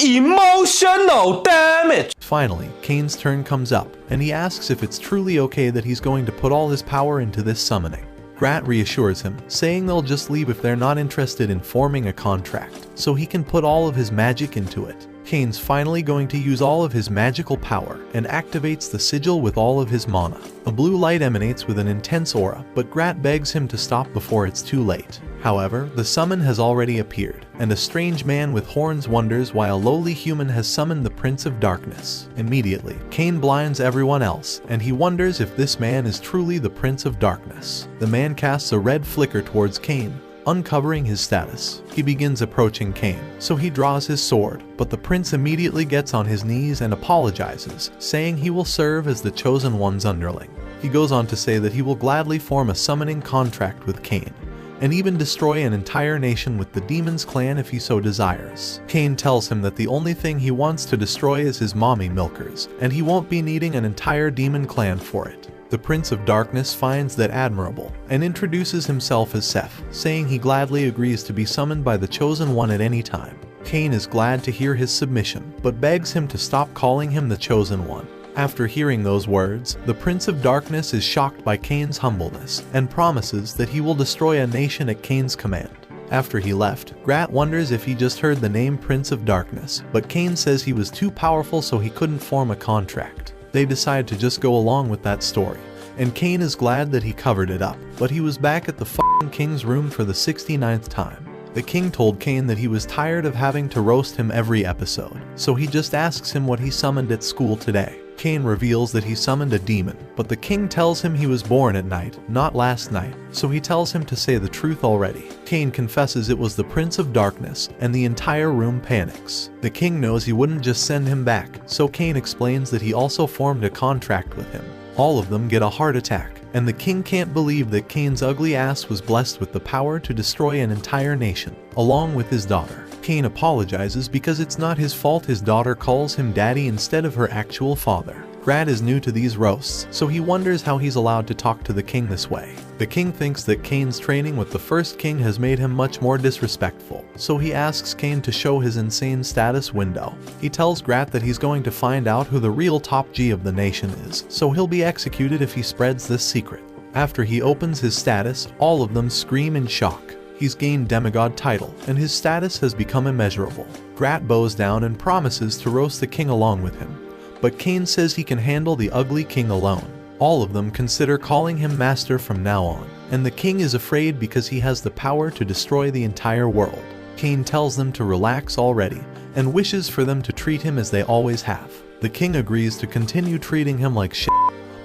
Emotional damage! Finally, Cain's turn comes up, and he asks if it's truly okay that he's going to put all his power into this summoning. Grat reassures him, saying they'll just leave if they're not interested in forming a contract, so he can put all of his magic into it. Cain's finally going to use all of his magical power and activates the sigil with all of his mana. A blue light emanates with an intense aura, but Grat begs him to stop before it's too late. However, the summon has already appeared, and a strange man with horns wonders why a lowly human has summoned the Prince of Darkness. Immediately, Cain blinds everyone else, and he wonders if this man is truly the Prince of Darkness. The man casts a red flicker towards Cain, uncovering his status. He begins approaching Cain, so he draws his sword, but the prince immediately gets on his knees and apologizes, saying he will serve as the Chosen One's underling. He goes on to say that he will gladly form a summoning contract with Cain, and even destroy an entire nation with the Demon's Clan if he so desires. Cain tells him that the only thing he wants to destroy is his mommy milkers, and he won't be needing an entire Demon Clan for it. The Prince of Darkness finds that admirable, and introduces himself as Seth, saying he gladly agrees to be summoned by the Chosen One at any time. Cain is glad to hear his submission, but begs him to stop calling him the Chosen One. After hearing those words, the Prince of Darkness is shocked by Cain's humbleness, and promises that he will destroy a nation at Cain's command. After he left, Grat wonders if he just heard the name Prince of Darkness, but Cain says he was too powerful so he couldn't form a contract. They decide to just go along with that story, and Cain is glad that he covered it up, but he was back at the f***ing king's room for the 69th time. The king told Cain that he was tired of having to roast him every episode, so he just asks him what he summoned at school today. Cain reveals that he summoned a demon, but the king tells him he was born at night, not last night, so he tells him to say the truth already. Cain confesses it was the Prince of Darkness, and the entire room panics. The king knows he wouldn't just send him back, so Cain explains that he also formed a contract with him. All of them get a heart attack, and the king can't believe that Cain's ugly ass was blessed with the power to destroy an entire nation, along with his daughter. Cain apologizes because it's not his fault his daughter calls him daddy instead of her actual father. Grad is new to these roasts, so he wonders how he's allowed to talk to the king this way. The king thinks that Cain's training with the first king has made him much more disrespectful, so he asks Cain to show his insane status window. He tells Grat that he's going to find out who the real top G of the nation is, so he'll be executed if he spreads this secret. After he opens his status, all of them scream in shock. He's gained demigod title, and his status has become immeasurable. Grat bows down and promises to roast the king along with him, but Cain says he can handle the ugly king alone. All of them consider calling him master from now on, and the king is afraid because he has the power to destroy the entire world. Cain tells them to relax already, and wishes for them to treat him as they always have. The king agrees to continue treating him like shit,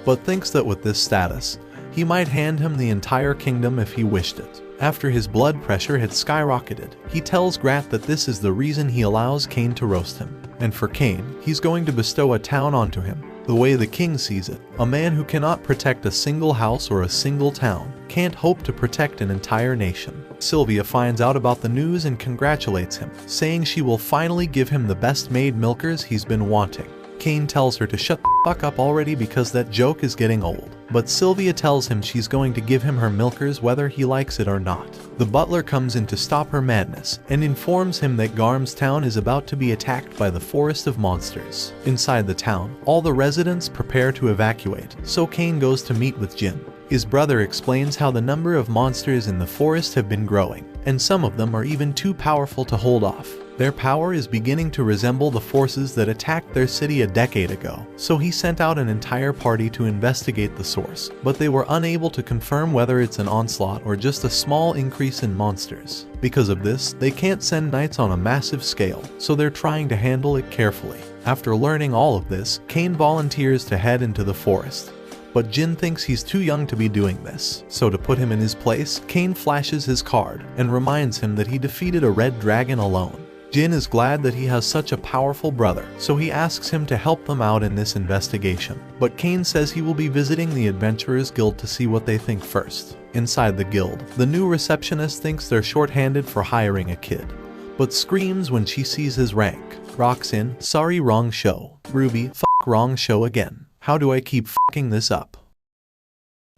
but thinks that with this status, he might hand him the entire kingdom if he wished it. After his blood pressure had skyrocketed, he tells Grat that this is the reason he allows Cain to roast him. And for Cain, he's going to bestow a town onto him. The way the king sees it, a man who cannot protect a single house or a single town can't hope to protect an entire nation. Sylvia finds out about the news and congratulates him, saying she will finally give him the best maid milkers he's been wanting. Cain tells her to shut the fuck up already because that joke is getting old, but Sylvia tells him she's going to give him her milkers whether he likes it or not. The butler comes in to stop her madness and informs him that Garm's town is about to be attacked by the forest of monsters. Inside the town, all the residents prepare to evacuate, so Cain goes to meet with Jin. His brother explains how the number of monsters in the forest have been growing, and some of them are even too powerful to hold off. Their power is beginning to resemble the forces that attacked their city a decade ago, so he sent out an entire party to investigate the source, but they were unable to confirm whether it's an onslaught or just a small increase in monsters. Because of this, they can't send knights on a massive scale, so they're trying to handle it carefully. After learning all of this, Cain volunteers to head into the forest. But Jin thinks he's too young to be doing this, so to put him in his place, Cain flashes his card and reminds him that he defeated a red dragon alone. Jin is glad that he has such a powerful brother, so he asks him to help them out in this investigation. But Cain says he will be visiting the Adventurers Guild to see what they think first. Inside the guild, the new receptionist thinks they're short-handed for hiring a kid, but screams when she sees his rank. Rocks in, sorry wrong show. Ruby, wrong show again. How do I keep f***ing this up?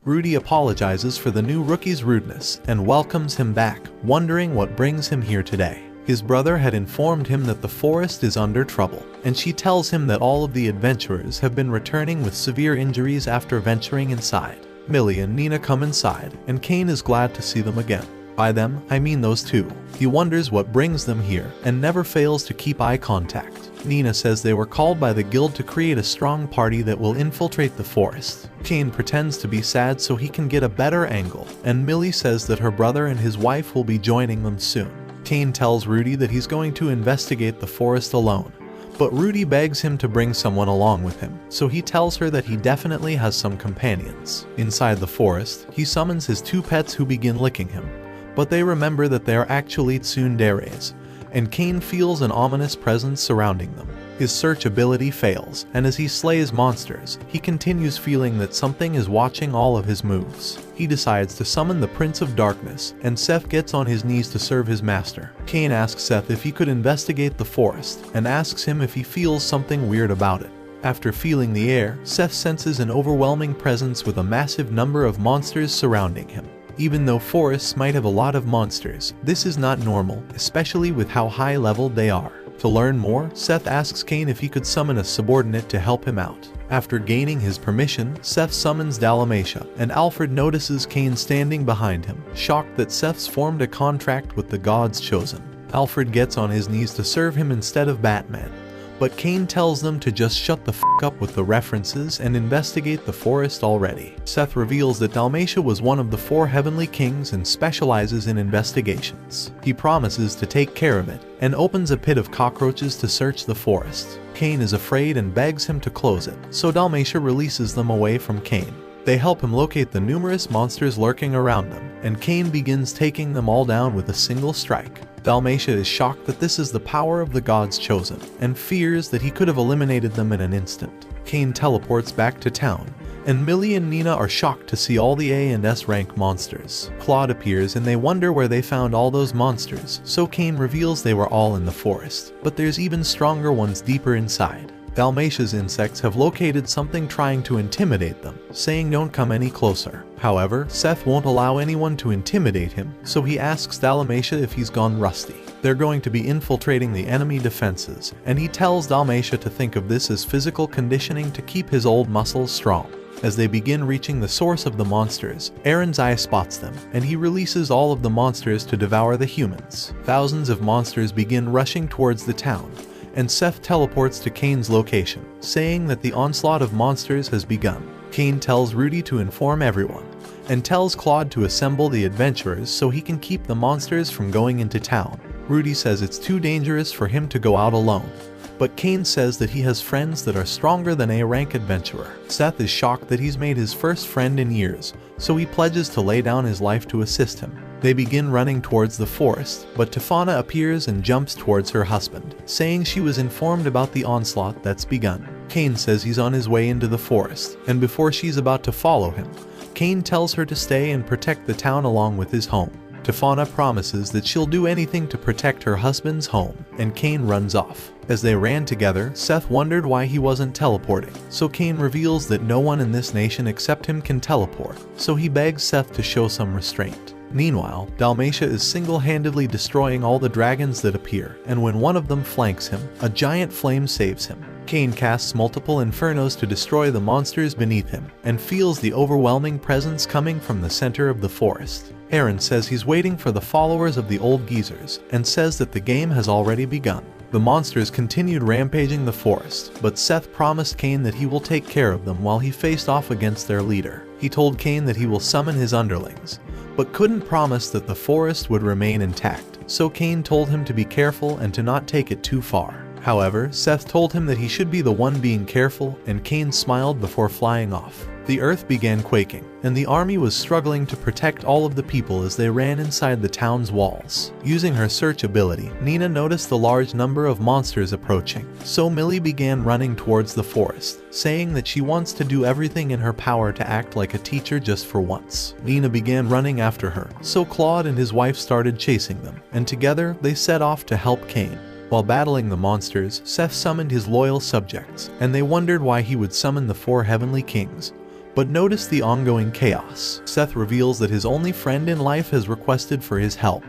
Rudy apologizes for the new rookie's rudeness and welcomes him back, wondering what brings him here today. His brother had informed him that the forest is under trouble, and she tells him that all of the adventurers have been returning with severe injuries after venturing inside. Millie and Nina come inside, and Cain is glad to see them again. By them, I mean those two. He wonders what brings them here, and never fails to keep eye contact. Nina says they were called by the guild to create a strong party that will infiltrate the forest. Cain pretends to be sad so he can get a better angle, and Millie says that her brother and his wife will be joining them soon. Cain tells Rudy that he's going to investigate the forest alone, but Rudy begs him to bring someone along with him, so he tells her that he definitely has some companions. Inside the forest, he summons his two pets who begin licking him, but they remember that they are actually tsunderes, and Cain feels an ominous presence surrounding them. His search ability fails, and as he slays monsters, he continues feeling that something is watching all of his moves. He decides to summon the Prince of Darkness, and Seth gets on his knees to serve his master. Cain asks Seth if he could investigate the forest, and asks him if he feels something weird about it. After feeling the air, Seth senses an overwhelming presence with a massive number of monsters surrounding him. Even though forests might have a lot of monsters, this is not normal, especially with how high-leveled they are. To learn more, Seth asks Cain if he could summon a subordinate to help him out. After gaining his permission, Seth summons Dalmatia, and Alfred notices Cain standing behind him, shocked that Seth's formed a contract with the gods chosen. Alfred gets on his knees to serve him instead of Batman, but Cain tells them to just shut the f up with the references and investigate the forest already. Seth reveals that Dalmatia was one of the 4 heavenly kings and specializes in investigations. He promises to take care of it and opens a pit of cockroaches to search the forest. Cain is afraid and begs him to close it, so Dalmatia releases them away from Cain. They help him locate the numerous monsters lurking around them, and Cain begins taking them all down with a single strike. Dalmatia is shocked that this is the power of the gods chosen, and fears that he could have eliminated them in an instant. Cain teleports back to town, and Millie and Nina are shocked to see all the A and S rank monsters. Claude appears and they wonder where they found all those monsters, so Cain reveals they were all in the forest, but there's even stronger ones deeper inside. Dalmatia's insects have located something trying to intimidate them, saying don't come any closer. However, Seth won't allow anyone to intimidate him, so he asks Dalmatia if he's gone rusty. They're going to be infiltrating the enemy defenses, and he tells Dalmatia to think of this as physical conditioning to keep his old muscles strong. As they begin reaching the source of the monsters, Aaron's eye spots them, and he releases all of the monsters to devour the humans. Thousands of monsters begin rushing towards the town, and Seth teleports to Cain's location, saying that the onslaught of monsters has begun. Cain tells Rudy to inform everyone, and tells Claude to assemble the adventurers so he can keep the monsters from going into town. Rudy says it's too dangerous for him to go out alone, but Cain says that he has friends that are stronger than a rank adventurer. Seth is shocked that he's made his first friend in years, so he pledges to lay down his life to assist him. They begin running towards the forest, but Tefana appears and jumps towards her husband, saying she was informed about the onslaught that's begun. Cain says he's on his way into the forest, and before she's about to follow him, Cain tells her to stay and protect the town along with his home. Tefana promises that she'll do anything to protect her husband's home, and Cain runs off. As they ran together, Seth wondered why he wasn't teleporting, so Cain reveals that no one in this nation except him can teleport, so he begs Seth to show some restraint. Meanwhile, Dalmatia is single-handedly destroying all the dragons that appear, and when one of them flanks him, a giant flame saves him. Cain casts multiple infernos to destroy the monsters beneath him, and feels the overwhelming presence coming from the center of the forest. Aaron says he's waiting for the followers of the old geezers, and says that the game has already begun. The monsters continued rampaging the forest, but Seth promised Cain that he will take care of them while he faced off against their leader. He told Cain that he will summon his underlings, but couldn't promise that the forest would remain intact, so Cain told him to be careful and to not take it too far. However, Seth told him that he should be the one being careful, and Cain smiled before flying off. The earth began quaking, and the army was struggling to protect all of the people as they ran inside the town's walls. Using her search ability, Nina noticed the large number of monsters approaching, so Millie began running towards the forest, saying that she wants to do everything in her power to act like a teacher just for once. Nina began running after her, so Claude and his wife started chasing them, and together they set off to help Cain. While battling the monsters, Seth summoned his loyal subjects, and they wondered why he would summon the 4 heavenly kings, but noticed the ongoing chaos. Seth reveals that his only friend in life has requested for his help,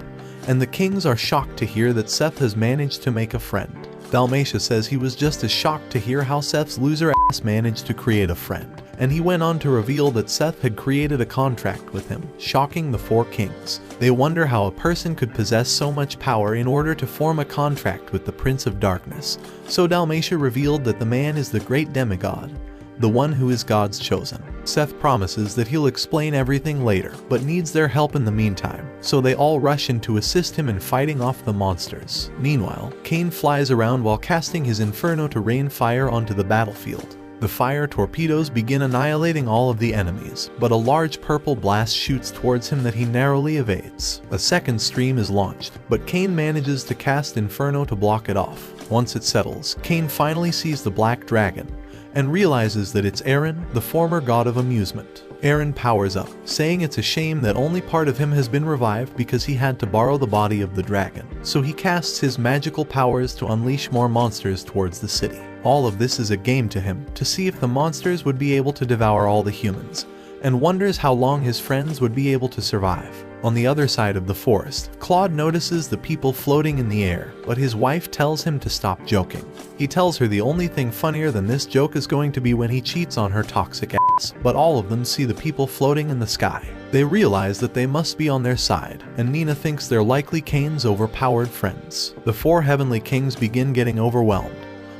and the kings are shocked to hear that Seth has managed to make a friend. Dalmatia says he was just as shocked to hear how Seth's loser ass managed to create a friend, and he went on to reveal that Seth had created a contract with him, shocking the 4 kings. They wonder how a person could possess so much power in order to form a contract with the Prince of Darkness, so Dalmatia revealed that the man is the great demigod, the one who is God's chosen. Seth promises that he'll explain everything later, but needs their help in the meantime, so they all rush in to assist him in fighting off the monsters. Meanwhile, Cain flies around while casting his inferno to rain fire onto the battlefield. The fire torpedoes begin annihilating all of the enemies, but a large purple blast shoots towards him that he narrowly evades. A second stream is launched, but Cain manages to cast Inferno to block it off. Once it settles, Cain finally sees the black dragon, and realizes that it's Aaron, the former god of amusement. Aaron powers up, saying it's a shame that only part of him has been revived because he had to borrow the body of the dragon, so he casts his magical powers to unleash more monsters towards the city. All of this is a game to him, to see if the monsters would be able to devour all the humans, and wonders how long his friends would be able to survive. On the other side of the forest, Claude notices the people floating in the air, but his wife tells him to stop joking. He tells her the only thing funnier than this joke is going to be when he cheats on her toxic ass, but all of them see the people floating in the sky. They realize that they must be on their side, and Nina thinks they're likely Cain's overpowered friends. The 4 heavenly kings begin getting overwhelmed,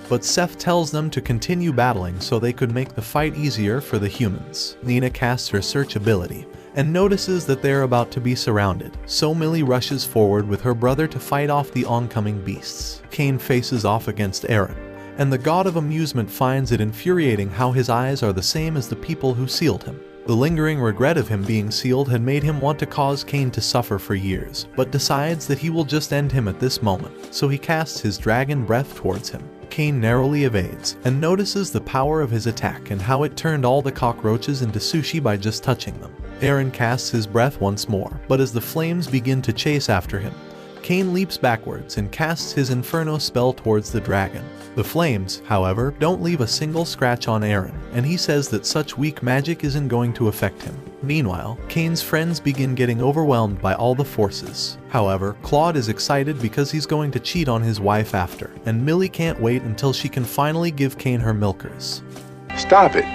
but Seth tells them to continue battling so they could make the fight easier for the humans. Nina casts her search ability and notices that they're about to be surrounded, so Millie rushes forward with her brother to fight off the oncoming beasts. Cain faces off against Aaron, and the god of amusement finds it infuriating how his eyes are the same as the people who sealed him. The lingering regret of him being sealed had made him want to cause Cain to suffer for years, but decides that he will just end him at this moment, so he casts his dragon breath towards him. Cain narrowly evades, and notices the power of his attack and how it turned all the cockroaches into sushi by just touching them. Aaron casts his breath once more, but as the flames begin to chase after him, Cain leaps backwards and casts his Inferno spell towards the dragon. The flames, however, don't leave a single scratch on Aaron, and he says that such weak magic isn't going to affect him. Meanwhile, Cain's friends begin getting overwhelmed by all the forces. However, Claude is excited because he's going to cheat on his wife after, and Millie can't wait until she can finally give Cain her milkers. Stop it.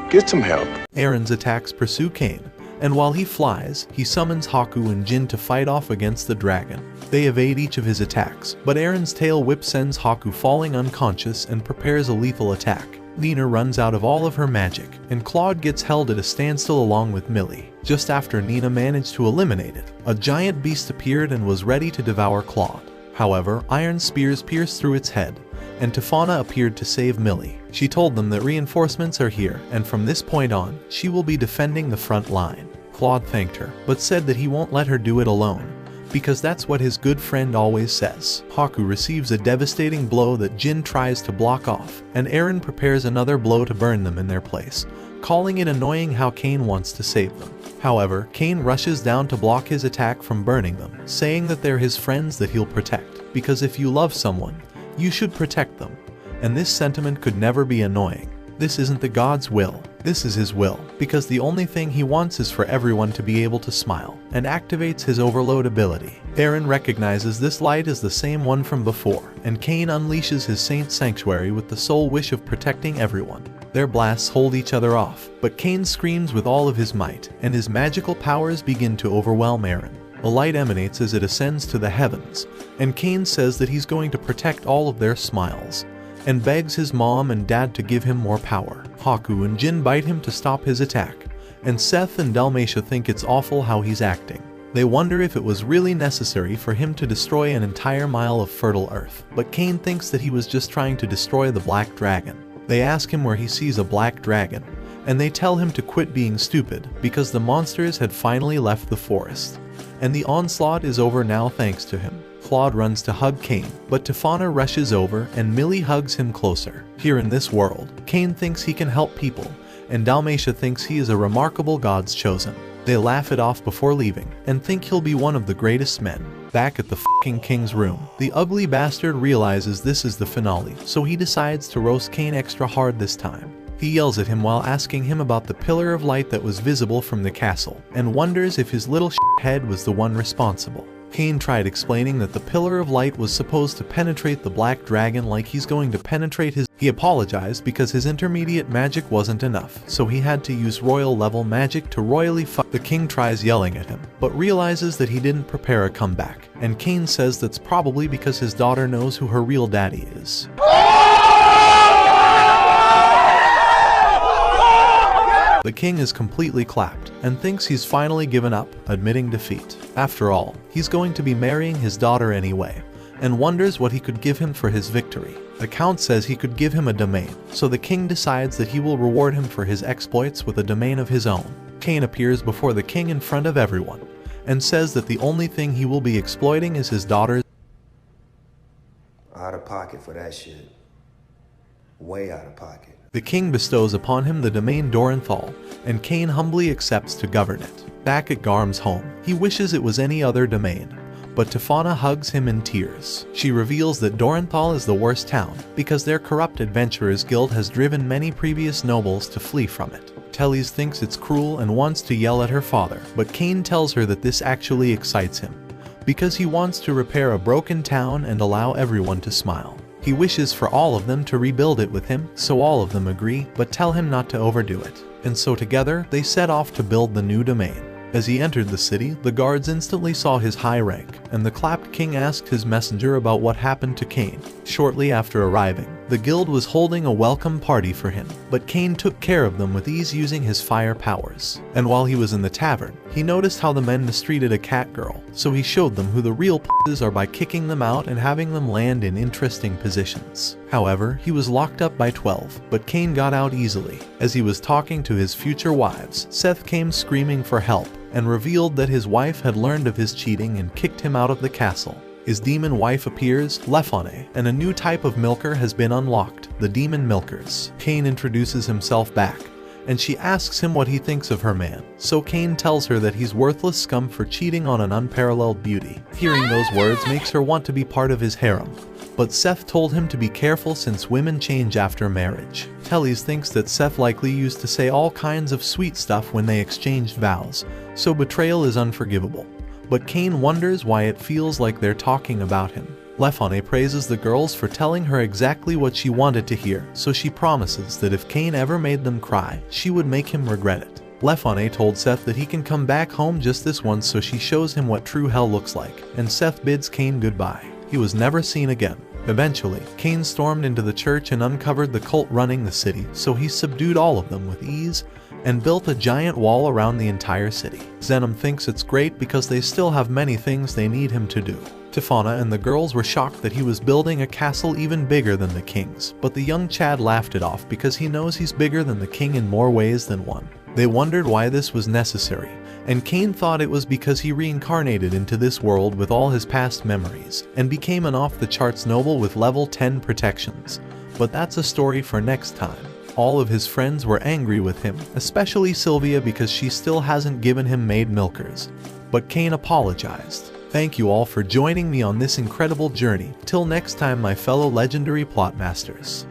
Get some help. Aaron's attacks pursue Cain, and while he flies, he summons Haku and Jin to fight off against the dragon. They evade each of his attacks, but Aaron's tail whip sends Haku falling unconscious and prepares a lethal attack. Nina runs out of all of her magic, and Claude gets held at a standstill along with Millie. Just after Nina managed to eliminate it, a giant beast appeared and was ready to devour Claude. However, iron spears pierced through its head, and Tefana appeared to save Millie. She told them that reinforcements are here, and from this point on, she will be defending the front line. Claude thanked her, but said that he won't let her do it alone, because that's what his good friend always says. Haku receives a devastating blow that Jin tries to block off, and Aaron prepares another blow to burn them in their place, calling it annoying how Cain wants to save them. However, Cain rushes down to block his attack from burning them, saying that they're his friends that he'll protect, because if you love someone, you should protect them, and this sentiment could never be annoying. This isn't the god's will, this is his will, because the only thing he wants is for everyone to be able to smile, and activates his overload ability. Aaron recognizes this light as the same one from before, and Cain unleashes his Saint Sanctuary with the sole wish of protecting everyone. Their blasts hold each other off, but Cain screams with all of his might, and his magical powers begin to overwhelm Aaron. A light emanates as it ascends to the heavens, and Cain says that he's going to protect all of their smiles, and begs his mom and dad to give him more power. Haku and Jin bite him to stop his attack, and Seth and Dalmatia think it's awful how he's acting. They wonder if it was really necessary for him to destroy an entire mile of fertile earth, but Cain thinks that he was just trying to destroy the black dragon. They ask him where he sees a black dragon, and they tell him to quit being stupid because the monsters had finally left the forest, and the onslaught is over now thanks to him. Claude runs to hug Cain, but Tefana rushes over and Millie hugs him closer. Here in this world, Cain thinks he can help people, and Dalmatia thinks he is a remarkable god's chosen. They laugh it off before leaving, and think he'll be one of the greatest men. Back at the f***ing king's room, the ugly bastard realizes this is the finale, so he decides to roast Cain extra hard this time. He yells at him while asking him about the pillar of light that was visible from the castle, and wonders if his little head was the one responsible. Cain tried explaining that the pillar of light was supposed to penetrate the black dragon like he's going to penetrate his. He apologized because his intermediate magic wasn't enough, so he had to use royal level magic to royally fuck. The king tries yelling at him, but realizes that he didn't prepare a comeback, and Cain says that's probably because his daughter knows who her real daddy is. The king is completely clapped, and thinks he's finally given up, admitting defeat. After all, he's going to be marrying his daughter anyway, and wonders what he could give him for his victory. The count says he could give him a domain, so the king decides that he will reward him for his exploits with a domain of his own. Cain appears before the king in front of everyone, and says that the only thing he will be exploiting is his daughter's. Out of pocket for that shit. Way out of pocket. The king bestows upon him the domain Dorenthal, and Cain humbly accepts to govern it. Back at Garm's home, he wishes it was any other domain, but Tefana hugs him in tears. She reveals that Dorenthal is the worst town, because their corrupt adventurers guild has driven many previous nobles to flee from it. Teles thinks it's cruel and wants to yell at her father, but Cain tells her that this actually excites him, because he wants to repair a broken town and allow everyone to smile. He wishes for all of them to rebuild it with him, so all of them agree, but tell him not to overdo it. And so together, they set off to build the new domain. As he entered the city, the guards instantly saw his high rank, and the clapped king asked his messenger about what happened to Cain. Shortly after arriving, The guild was holding a welcome party for him, but Cain took care of them with ease using his fire powers. And while he was in the tavern, he noticed how the men mistreated a cat girl, so he showed them who the real p***s are by kicking them out and having them land in interesting positions. However, he was locked up by 12, but Cain got out easily. As he was talking to his future wives, Seth came screaming for help and revealed that his wife had learned of his cheating and kicked him out of the castle. His demon wife appears, Lephone, and a new type of milker has been unlocked, the demon milkers. Cain introduces himself back, and she asks him what he thinks of her man. So Cain tells her that he's worthless scum for cheating on an unparalleled beauty. Hearing those words makes her want to be part of his harem. But Seth told him to be careful since women change after marriage. Tellys thinks that Seth likely used to say all kinds of sweet stuff when they exchanged vows, so betrayal is unforgivable. But Cain wonders why it feels like they're talking about him. Lephone praises the girls for telling her exactly what she wanted to hear, so she promises that if Cain ever made them cry, she would make him regret it. Lephone told Seth that he can come back home just this once, so she shows him what true hell looks like, and Seth bids Cain goodbye. He was never seen again. Eventually, Cain stormed into the church and uncovered the cult running the city, so he subdued all of them with ease and built a giant wall around the entire city. Zenom thinks it's great because they still have many things they need him to do. Tifana and the girls were shocked that he was building a castle even bigger than the king's, but the young Chad laughed it off because he knows he's bigger than the king in more ways than one. They wondered why this was necessary, and Cain thought it was because he reincarnated into this world with all his past memories, and became an off-the-charts noble with level 10 protections. But that's a story for next time. All of his friends were angry with him, especially Sylvia because she still hasn't given him maid milkers. But Cain apologized. Thank you all for joining me on this incredible journey. Till next time, my fellow legendary plot masters.